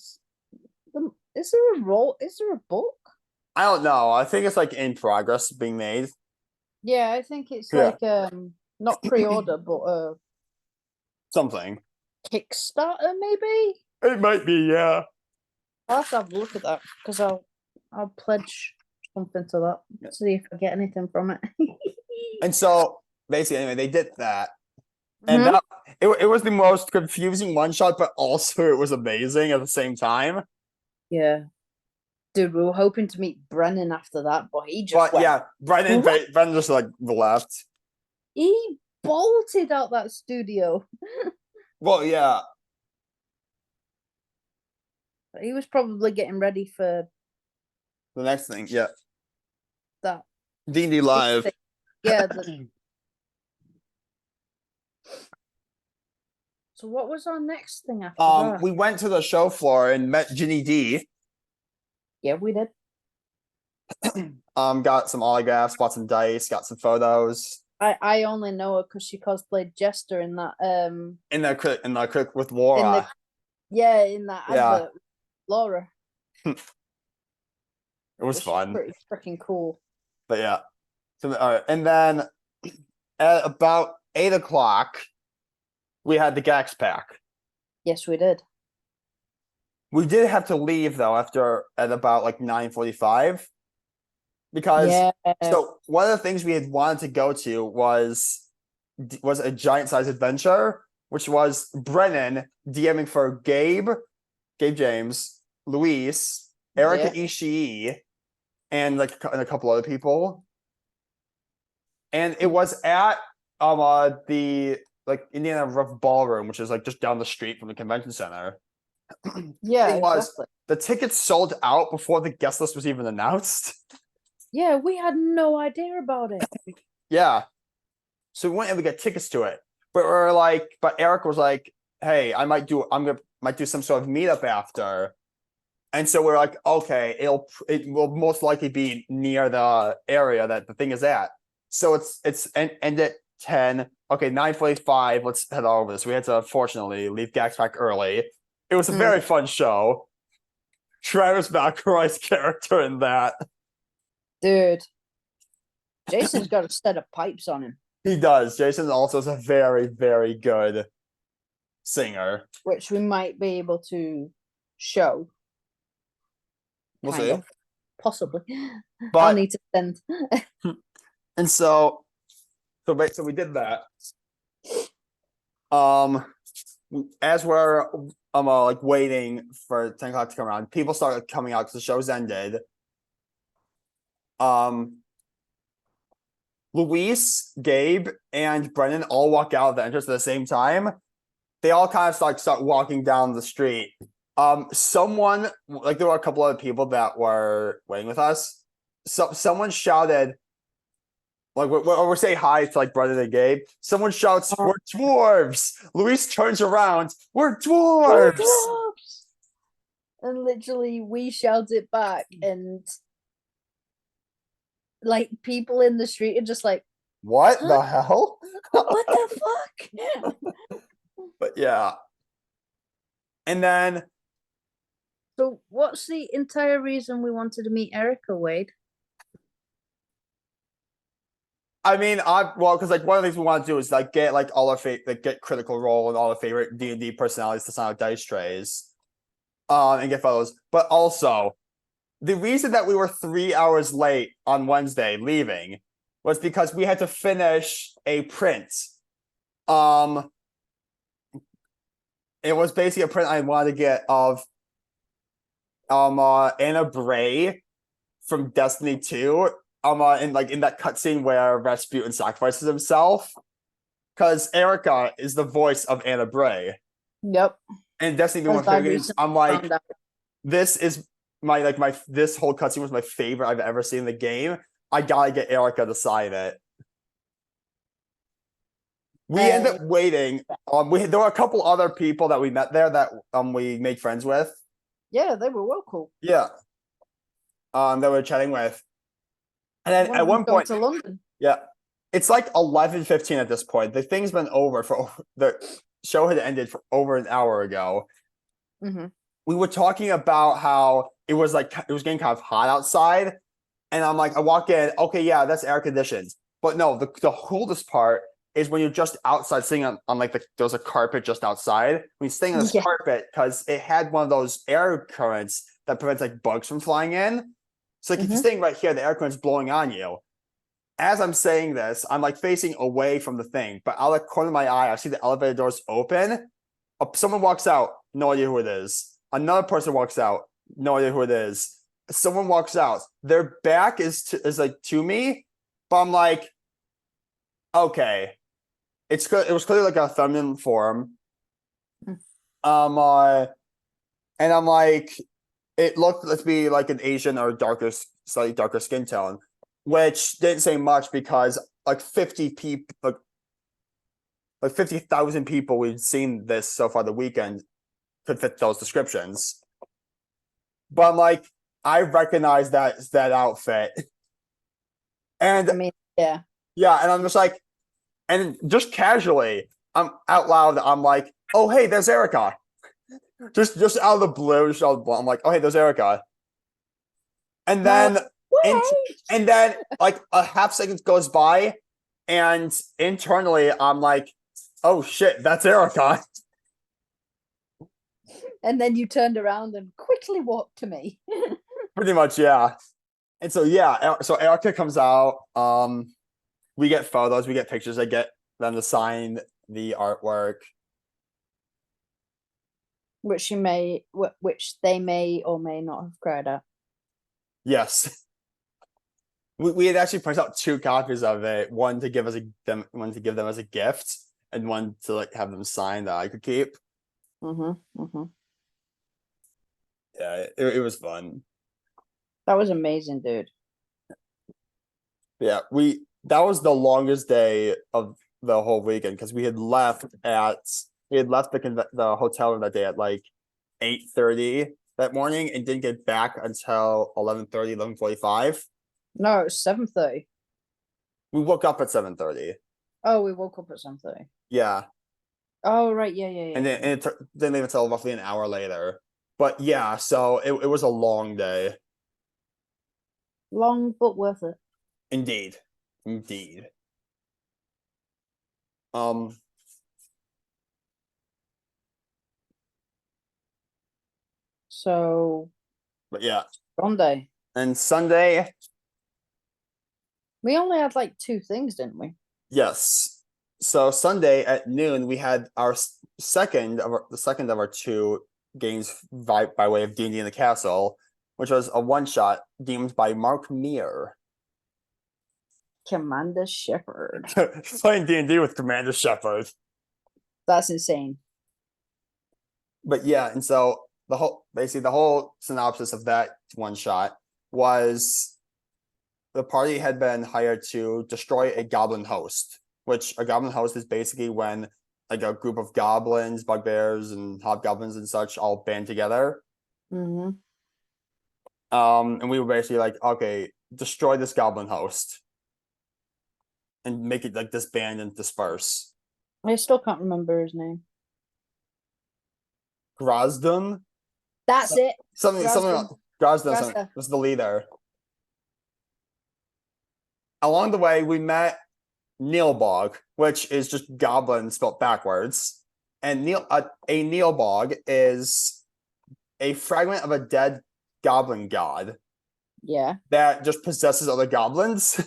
S1: Is there a role? Is there a book?
S2: I don't know. I think it's like in progress being made.
S1: Yeah, I think it's like not pre-order, but
S2: something
S1: Kickstarter maybe.
S2: It might be, yeah.
S1: I'll have to have a look at that because I'll pledge something to that.
S2: Yeah.
S1: See if I get anything from it.
S2: And so basically, anyway, they did that. And
S1: Mhm.
S2: that it was the most confusing one shot, but also it was amazing at the same time.
S1: Yeah. Dude, we were hoping to meet Brennan after that, but he just
S2: But
S1: went.
S2: yeah, Brendan
S1: What?
S2: Brendan just like left.
S1: He bolted out that studio.
S2: Well, yeah.
S1: He was probably getting ready for
S2: The next thing, yeah.
S1: that
S2: D&D
S1: big
S2: Live.
S1: thing. Yeah. So what was our next thing after that?
S2: We went to the show floor and met Ginny D.
S1: Yeah, we did.
S2: Got some autographs, bought some dice, got some photos.
S1: I only know her because she cosplayed Jester in that
S2: In the crick with
S1: in the
S2: Laura.
S1: in that
S2: Yeah,
S1: advert, Laura,
S2: it was
S1: which is
S2: fun.
S1: pretty freaking cool.
S2: But yeah. So all right. And then at about 8 o'clock, we had the Gax pack.
S1: Yes, we did.
S2: We did have to leave though after at about like 9:45. Because
S1: Yeah.
S2: so one of the things we had wanted to go to was a giant size adventure, which was Brennan DMing for Gabe James, Luis, Erica
S1: Yeah.
S2: Ishii, and and a couple other people. And it was at the like Indiana Rough Ballroom, which is like just down the street from the convention center.
S1: Yeah,
S2: It was
S1: exactly.
S2: the tickets sold out before the guest list was even announced.
S1: Yeah, we had no idea about it.
S2: Yeah. So we weren't able to get tickets to it. But we're like, but Eric was like, hey, might do some sort of meetup after. And so we're like, okay, it will most likely be near the area that the thing is at. So it's end at 10. Okay, 9:45. Let's head over this. We had to fortunately leave Gax back early. It was a very fun show. Travis McElroy's character in that.
S1: Dude, Jason's got a set of pipes on him.
S2: He does. Jason also is a very, very good singer.
S1: Which we might be able to show.
S2: We'll
S1: Kind
S2: see.
S1: of. Possibly.
S2: But
S1: I'll need to send.
S2: and so we did that. As we're like waiting for 10 o'clock to come around, people started coming out because the show's ended. Luis, Gabe, and Brennan all walk out of the entrance at the same time. They all kind of start walking down the street. Someone, like there were a couple other people that were waiting with us. So someone shouted, like we're saying hi to like Brennan and Gabe. Someone shouts, "We're dwarves!" Luis turns around, "We're dwarves!"
S1: We're dwarves! And literally we shout it back, and like people in the street are just like,
S2: What
S1: huh?
S2: the hell?
S1: What the fuck?
S2: But yeah. And then
S1: So what's the entire reason we wanted to meet Erica, Wade?
S2: I mean, because like one of the things we want to do is like get like all our get Critical Role and all our favorite D&D personalities to sign out dice trays, and get photos. But also, the reason that we were 3 hours late on Wednesday leaving was because we had to finish a print. It was basically a print I wanted to get of Anna Bray from Destiny 2. In that cutscene where Rasputin sacrifices himself. Because Erica is the voice of Anna Bray.
S1: Yep.
S2: And Destiny being one of my favorite games, I'm like, this is this whole cutscene was my favorite I've ever seen in the game. I gotta get Erica to sign it. We ended up waiting. There were a couple other people that we met there that we made friends with.
S1: Yeah, they were well cool.
S2: Yeah. That we were chatting with. And then at one point
S1: to London.
S2: Yeah. It's like 11:15 at this point. The thing's been over the show had ended for over an hour ago.
S1: Mm-hmm.
S2: We were talking about how it was getting kind of hot outside. And I'm like, I walk in, okay, yeah, that's air conditioned. But no, the coolest part is when you're just outside sitting on like there's a carpet just outside. When you're sitting on this carpet, because it had one of those air currents that prevents like bugs from flying in. So like if you're
S1: Mhm.
S2: staying right here, the air current's blowing on you. As I'm saying this, I'm like facing away from the thing, but out of the corner of my eye, I see the elevator doors open. Someone walks out, no idea who it is. Another person walks out, no idea who it is. Someone walks out, their back is like to me, but I'm like, okay, it's good. It was clearly like a feminine form.
S1: Mm.
S2: And I'm like, it looked to be like an Asian or darker, slightly darker skin tone, which didn't say much because like 50 people, like 50,000 people we've seen this so far the weekend could fit those descriptions. But I'm like, I recognize that outfit. And
S1: I mean, yeah.
S2: yeah, and I'm just like, and just casually, I'm out loud, I'm like, oh hey, there's Erica. Just out of the blue, just out of the blue, I'm like, oh hey, there's Erica. And
S1: No
S2: then and
S1: way.
S2: and then like a half second goes by, and internally I'm like, oh shit, that's Erica.
S1: And then you turned around and quickly walked to me.
S2: Pretty much, yeah. And so yeah, so Erica comes out. We get photos, we get pictures. I get them to sign the artwork.
S1: Which they may or may not have cried at.
S2: Yes. We had actually printed out 2 copies of it, one to give them as a gift, and one to like have them sign that I could keep. Yeah, it was fun.
S1: That was amazing, dude.
S2: Yeah, that was the longest day of the whole weekend because we had left the hotel room that day at like 8:30 that morning and didn't get back until 11:30, 11:45.
S1: No, it was 7:30.
S2: We woke up at 7:30.
S1: Oh, we woke up at 7:30.
S2: Yeah.
S1: Oh, right, yeah, yeah, yeah.
S2: And then it didn't leave until roughly an hour later. But yeah, so it was a long day.
S1: Long but worth it.
S2: Indeed. Indeed. Um
S1: So
S2: but yeah.
S1: Sunday.
S2: And Sunday,
S1: We only had like 2 things, didn't we?
S2: yes. So Sunday at noon, we had our second of our 2 games by way of D&D in the Castle, which was a one-shot deemed by Mark Meir.
S1: Commander Shepard.
S2: Playing D&D with Commander Shepard.
S1: That's insane.
S2: But yeah, and so basically the whole synopsis of that one shot was the party had been hired to destroy a goblin host, which a goblin host is basically when like a group of goblins, bugbears, and hobgoblins and such all band together.
S1: Mm-hmm.
S2: And we were basically like, okay, destroy this goblin host and make it like disband and disperse.
S1: I still can't remember his name.
S2: Grosdon?
S1: That's it.
S2: Something
S1: Grosdon.
S2: Grosdon was the leader. Along the way, we met Neilbog, which is just goblin spelled backwards. And a Neilbog is a fragment of a dead goblin god.
S1: Yeah.
S2: That just possesses other goblins.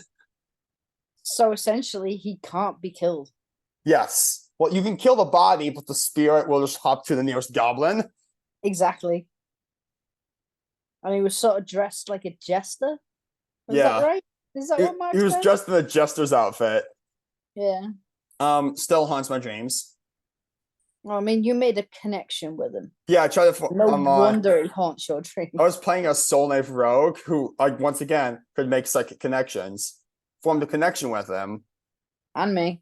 S1: So essentially, he can't be killed.
S2: Yes. Well, you can kill the body, but the spirit will just hop to the nearest goblin.
S1: Exactly. And he was sort of dressed like a jester. Is
S2: yeah.
S1: that right? Is that what Mark
S2: He was
S1: said?
S2: dressed in a jester's outfit.
S1: Yeah.
S2: Still haunts my dreams.
S1: Well, I mean, you made a connection with him.
S2: Yeah, I tried to.
S1: No wonder he haunts your dreams.
S2: I was playing a soul knife rogue who, like, once again, could make psychic connections. Formed a connection with him.
S1: And me.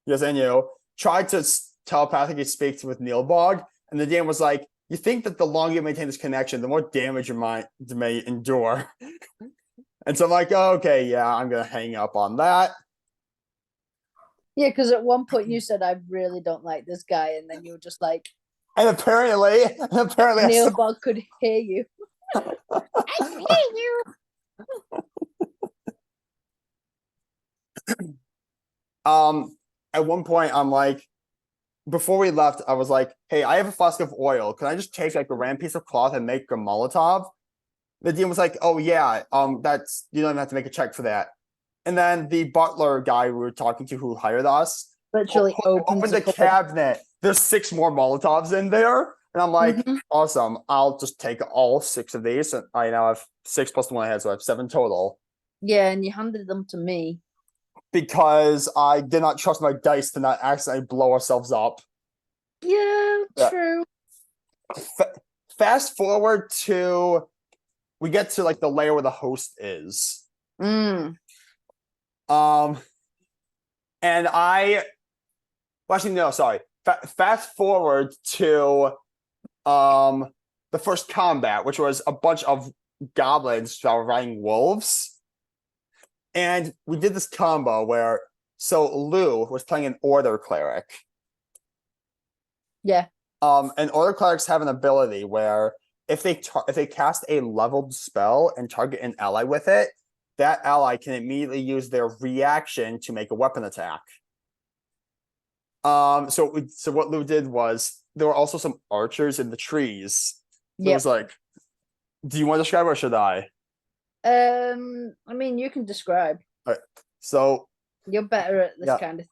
S2: Yes, and you. Tried to telepathically speak with Neilbog, and the DM was like, you think that the longer you maintain this connection, the more damage your mind may endure. And so I'm like, oh, okay, yeah, I'm going to hang up on that.
S1: Yeah, because at one point you said, I really don't like this guy. And then you were just like,
S2: and apparently
S1: Neilbog could hear you. I hear you.
S2: At one point, I'm like, before we left, I was like, hey, I have a flask of oil. Can I just take like a random piece of cloth and make a Molotov? the DM was like, "Oh yeah, that's you don't even have to make a check for that." And then the butler guy we were talking to who hired us
S1: Literally opens
S2: opened
S1: a
S2: the
S1: cupboard.
S2: cabinet. There's 6 more Molotovs in there. And I'm like,
S1: Mhm.
S2: awesome. I'll just take all 6 of these. And I now have 6 plus the one I had, so I have 7 total.
S1: Yeah, and you handed them to me.
S2: Because I did not trust my dice to not accidentally blow ourselves up.
S1: Yeah,
S2: Yeah.
S1: true.
S2: Fast forward to we get to like the layer where the host is.
S1: Mm.
S2: Um and well, actually no, sorry. Fast forward to the first combat, which was a bunch of goblins that were riding wolves. And we did this combo where Lou was playing an order cleric.
S1: Yeah.
S2: And order clerics have an ability where if they cast a leveled spell and target an ally with it, that ally can immediately use their reaction to make a weapon attack. So what Lou did was there were also some archers in the trees. So it was like, do you want to describe or should I?
S1: I mean, you can describe.
S2: All right. So
S1: You're better at this
S2: yeah,
S1: kind of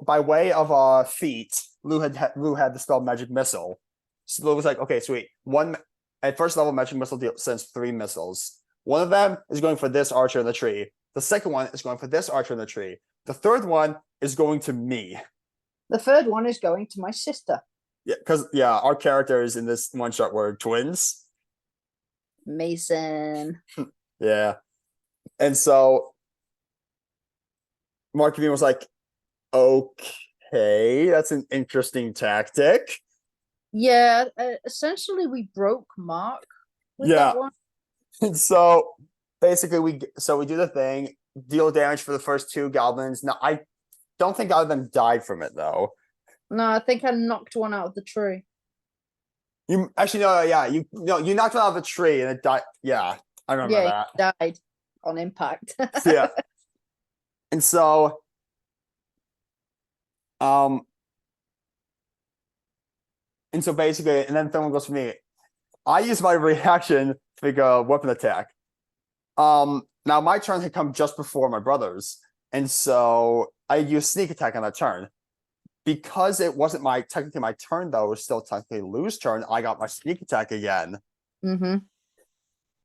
S2: by way of feat, Lou had the spell Magic Missile. So Lou was like, okay, sweet. One at first level, Magic Missile sends 3 missiles. One of them is going for this archer in the tree. The second one is going for this archer in the tree. The third one is going to me.
S1: The third one is going to my sister.
S2: Yeah, because our characters in this one shot were twins.
S1: Mason.
S2: Yeah. And so Mark Devine was like, okay, that's an interesting tactic.
S1: Yeah, essentially we broke Mark with
S2: Yeah.
S1: that one.
S2: And so basically we do the thing, deal damage for the first 2 goblins. Now I don't think either of them died from it though.
S1: No, I think I knocked one out of the tree.
S2: You actually no, yeah, you knocked it out of the tree and it died. Yeah, I remember
S1: Yeah,
S2: that.
S1: he died on impact.
S2: Yeah. And so basically, and then someone goes for me. I use my reaction to make a weapon attack. Now my turn had come just before my brother's, and so I used sneak attack on that turn. Because it wasn't technically my turn though, it was still technically Lou's turn. I got my sneak attack again.
S1: Mm-hmm.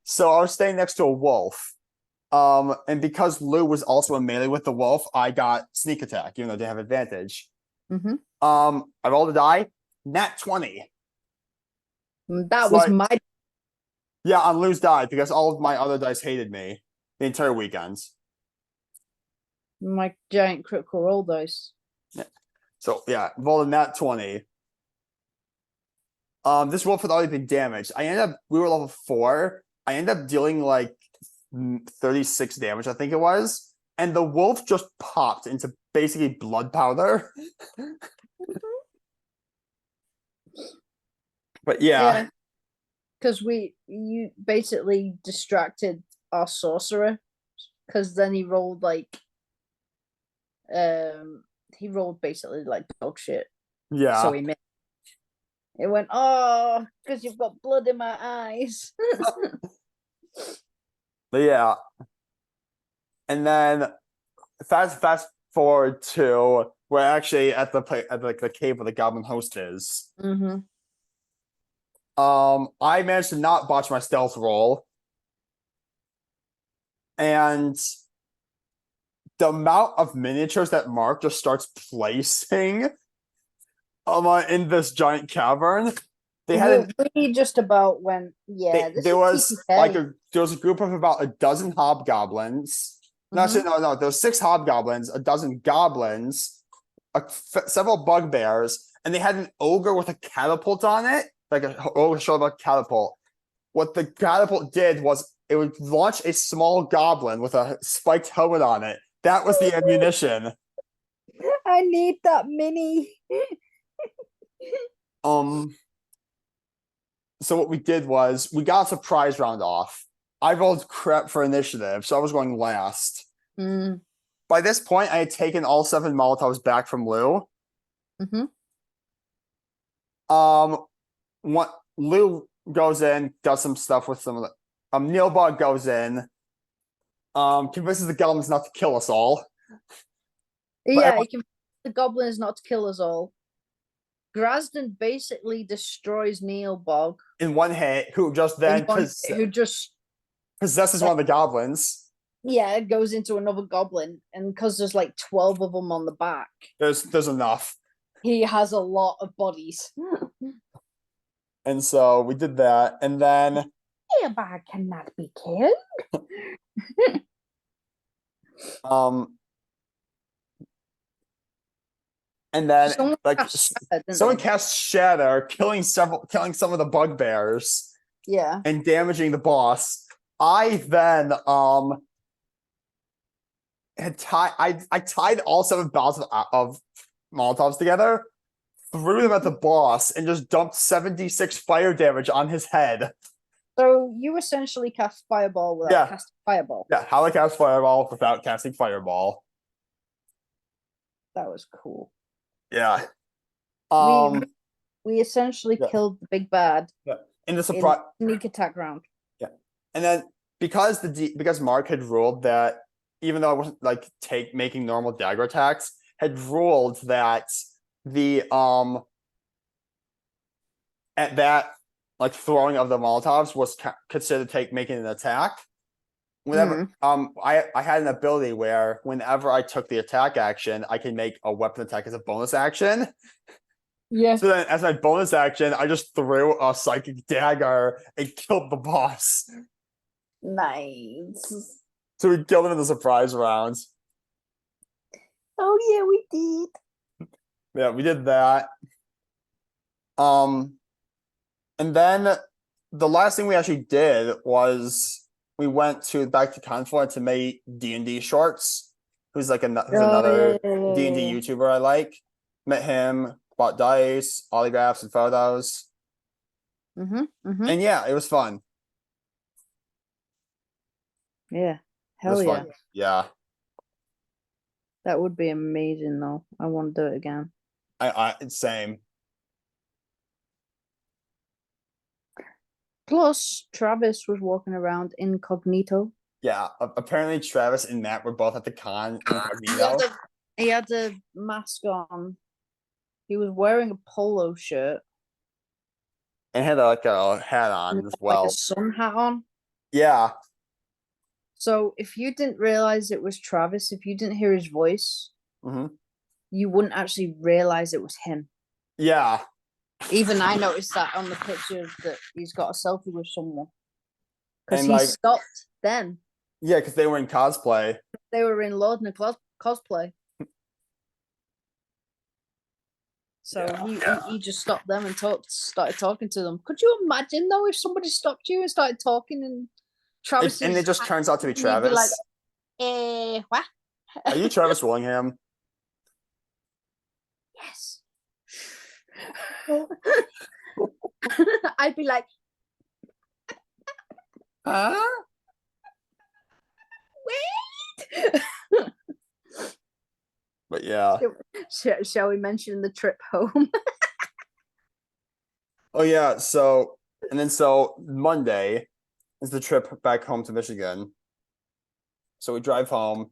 S2: So I was staying next to a wolf. And because Lou was also in melee with the wolf, I got sneak attack, even though I didn't have advantage.
S1: Mm-hmm.
S2: I rolled a die, nat 20.
S1: That was my
S2: yeah, on Lou's die because all of my other dice hated me the entire weekend.
S1: giant critical roll dice.
S2: Yeah. So yeah, rolled a nat 20. This wolf had already been damaged. We were level 4. I ended up dealing like 36 damage, I think it was. And the wolf just popped into basically blood powder. But yeah.
S1: Because you basically distracted our sorcerer. Because then he rolled basically like dog shit.
S2: Yeah.
S1: So he missed. It went, oh, because you've got blood in my eyes.
S2: But yeah. And then fast forward to we're actually at the cave where the goblin host is.
S1: Mm-hmm.
S2: I managed to not botch my stealth roll. And the amount of miniatures that Mark just starts placing in this giant cavern. They had
S1: we just about went,
S2: there was a group of about a dozen hobgoblins.
S1: Mm-hmm.
S2: No, there was 6 hobgoblins, a dozen goblins, several bugbears, and they had an ogre with a catapult on it, like an ogre showed up a catapult. What the catapult did was it would launch a small goblin with a spiked helmet on it. That was the ammunition.
S1: I need that mini.
S2: So what we did was we got a surprise round off. I rolled crap for initiative, so I was going last.
S1: Mm.
S2: By this point, I had taken all 7 Molotovs back from Lou.
S1: Mm-hmm.
S2: What Lou goes in, does some stuff with some of the Neilbog goes in, convinces the goblins not to kill us all.
S1: Yeah, he can the goblins not to kill us all. Grasden basically destroys Neilbog
S2: In one hit, who just
S1: in
S2: then
S1: one who just
S2: possesses one of the goblins.
S1: yeah goes into another goblin, and because there's like 12 of them on the back,
S2: There's enough.
S1: he has a lot of bodies.
S2: And so we did that, and then
S1: Neilbog cannot be killed.
S2: um and then
S1: Someone
S2: like
S1: Shatter,
S2: someone cast Shatter, killing some of the bugbears.
S1: Yeah.
S2: And damaging the boss. I then had tied I tied all 7 balls of Molotovs together, threw them at the boss, and just dumped 76 fire damage on his head.
S1: So you essentially cast Fireball without casting Fireball.
S2: Yeah, how I cast Fireball without casting Fireball.
S1: That was cool.
S2: Yeah.
S1: We essentially killed the big bad.
S2: Yeah. In the surprise
S1: sneak attack round.
S2: Yeah. And then because because Mark had ruled that even though I wasn't like making normal dagger attacks, had ruled that the at that like throwing of the Molotovs was considered making an attack. Whenever I had an ability where whenever I took the attack action, I can make a weapon attack as a bonus action.
S1: Yeah.
S2: So then as my bonus action, I just threw a psychic dagger and killed the boss.
S1: Nice.
S2: So we killed him in the surprise rounds.
S1: Oh yeah, we did.
S2: Yeah, we did that. And then the last thing we actually did was we went back to Confluent to make D&D shorts. Who's another D&D YouTuber I like. Met him, bought dice, autographs, and photos. And yeah, it was fun.
S1: Yeah, hell yeah.
S2: Fun. Yeah.
S1: That would be amazing though. I want to do it again.
S2: Same.
S1: Plus, Travis was walking around incognito.
S2: Yeah, apparently Travis and Matt were both at the con incognito.
S1: He had a mask on. He was wearing a polo shirt.
S2: And had like a hat on as well.
S1: Like a sun hat on.
S2: Yeah.
S1: So if you didn't realize it was Travis, if you didn't hear his voice, you wouldn't actually realize it was him.
S2: Yeah.
S1: Even I noticed that on the pictures that he's got a selfie with someone. Because he
S2: like,
S1: stopped then.
S2: Yeah, because they were in cosplay.
S1: They were in Lord and cosplay. So he just stopped them and started talking to them. Could you imagine though if somebody stopped you and started talking and Travis
S2: and it just turns out to be Travis?
S1: Like, what?
S2: Are you Travis Willingham?
S1: Yes. I'd be like,
S2: huh?
S1: Wait.
S2: But yeah.
S1: Shall we mention the trip home?
S2: Oh yeah, so Monday is the trip back home to Michigan. So we drive home.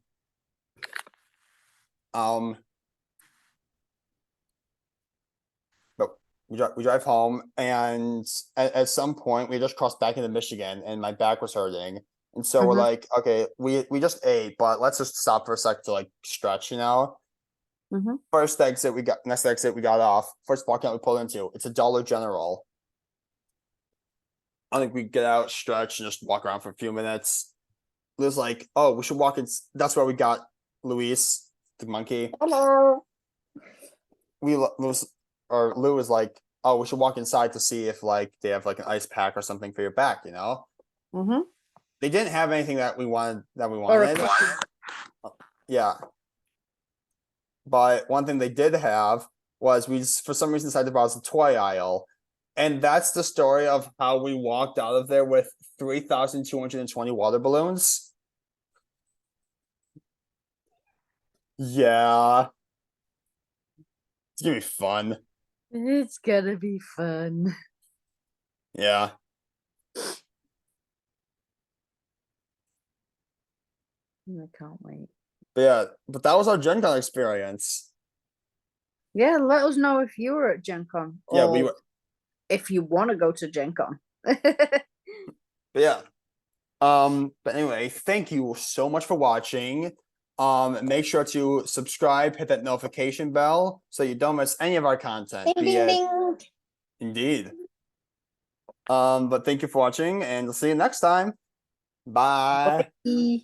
S2: But we drive home, and at some point we just crossed back into Michigan, and my back was hurting, and so we're like, okay, we just ate, but let's just stop for a sec to like stretch, you know. Next exit we got off. First walkout we pulled into. It's a Dollar General. I think we get out, stretch, and just walk around for a few minutes. It was like, oh, we should walk in. That's where we got Luis, the monkey. Hello. Lou was like, oh, we should walk inside to see if like they have like an ice pack or something for your back, you know? They didn't have anything that we wanted. Yeah. But one thing they did have was we for some reason decided to browse the toy aisle. And that's the story of how we walked out of there with 3,220 water balloons. Yeah. It's gonna be fun.
S1: It's gonna be fun.
S2: Yeah.
S1: I can't wait.
S2: But yeah, but that was our Gen Con experience.
S1: Yeah, let us know if you were at Gen Con
S2: Yeah, we
S1: or
S2: were.
S1: if you want to go to Gen Con.
S2: But yeah. But anyway, thank you so much for watching. Make sure to subscribe, hit that notification bell so you don't miss any of our content.
S1: Ding,
S2: Be
S1: ding,
S2: it
S1: ding.
S2: indeed. But thank you for watching and we'll see you next time. Bye.
S1: Bye.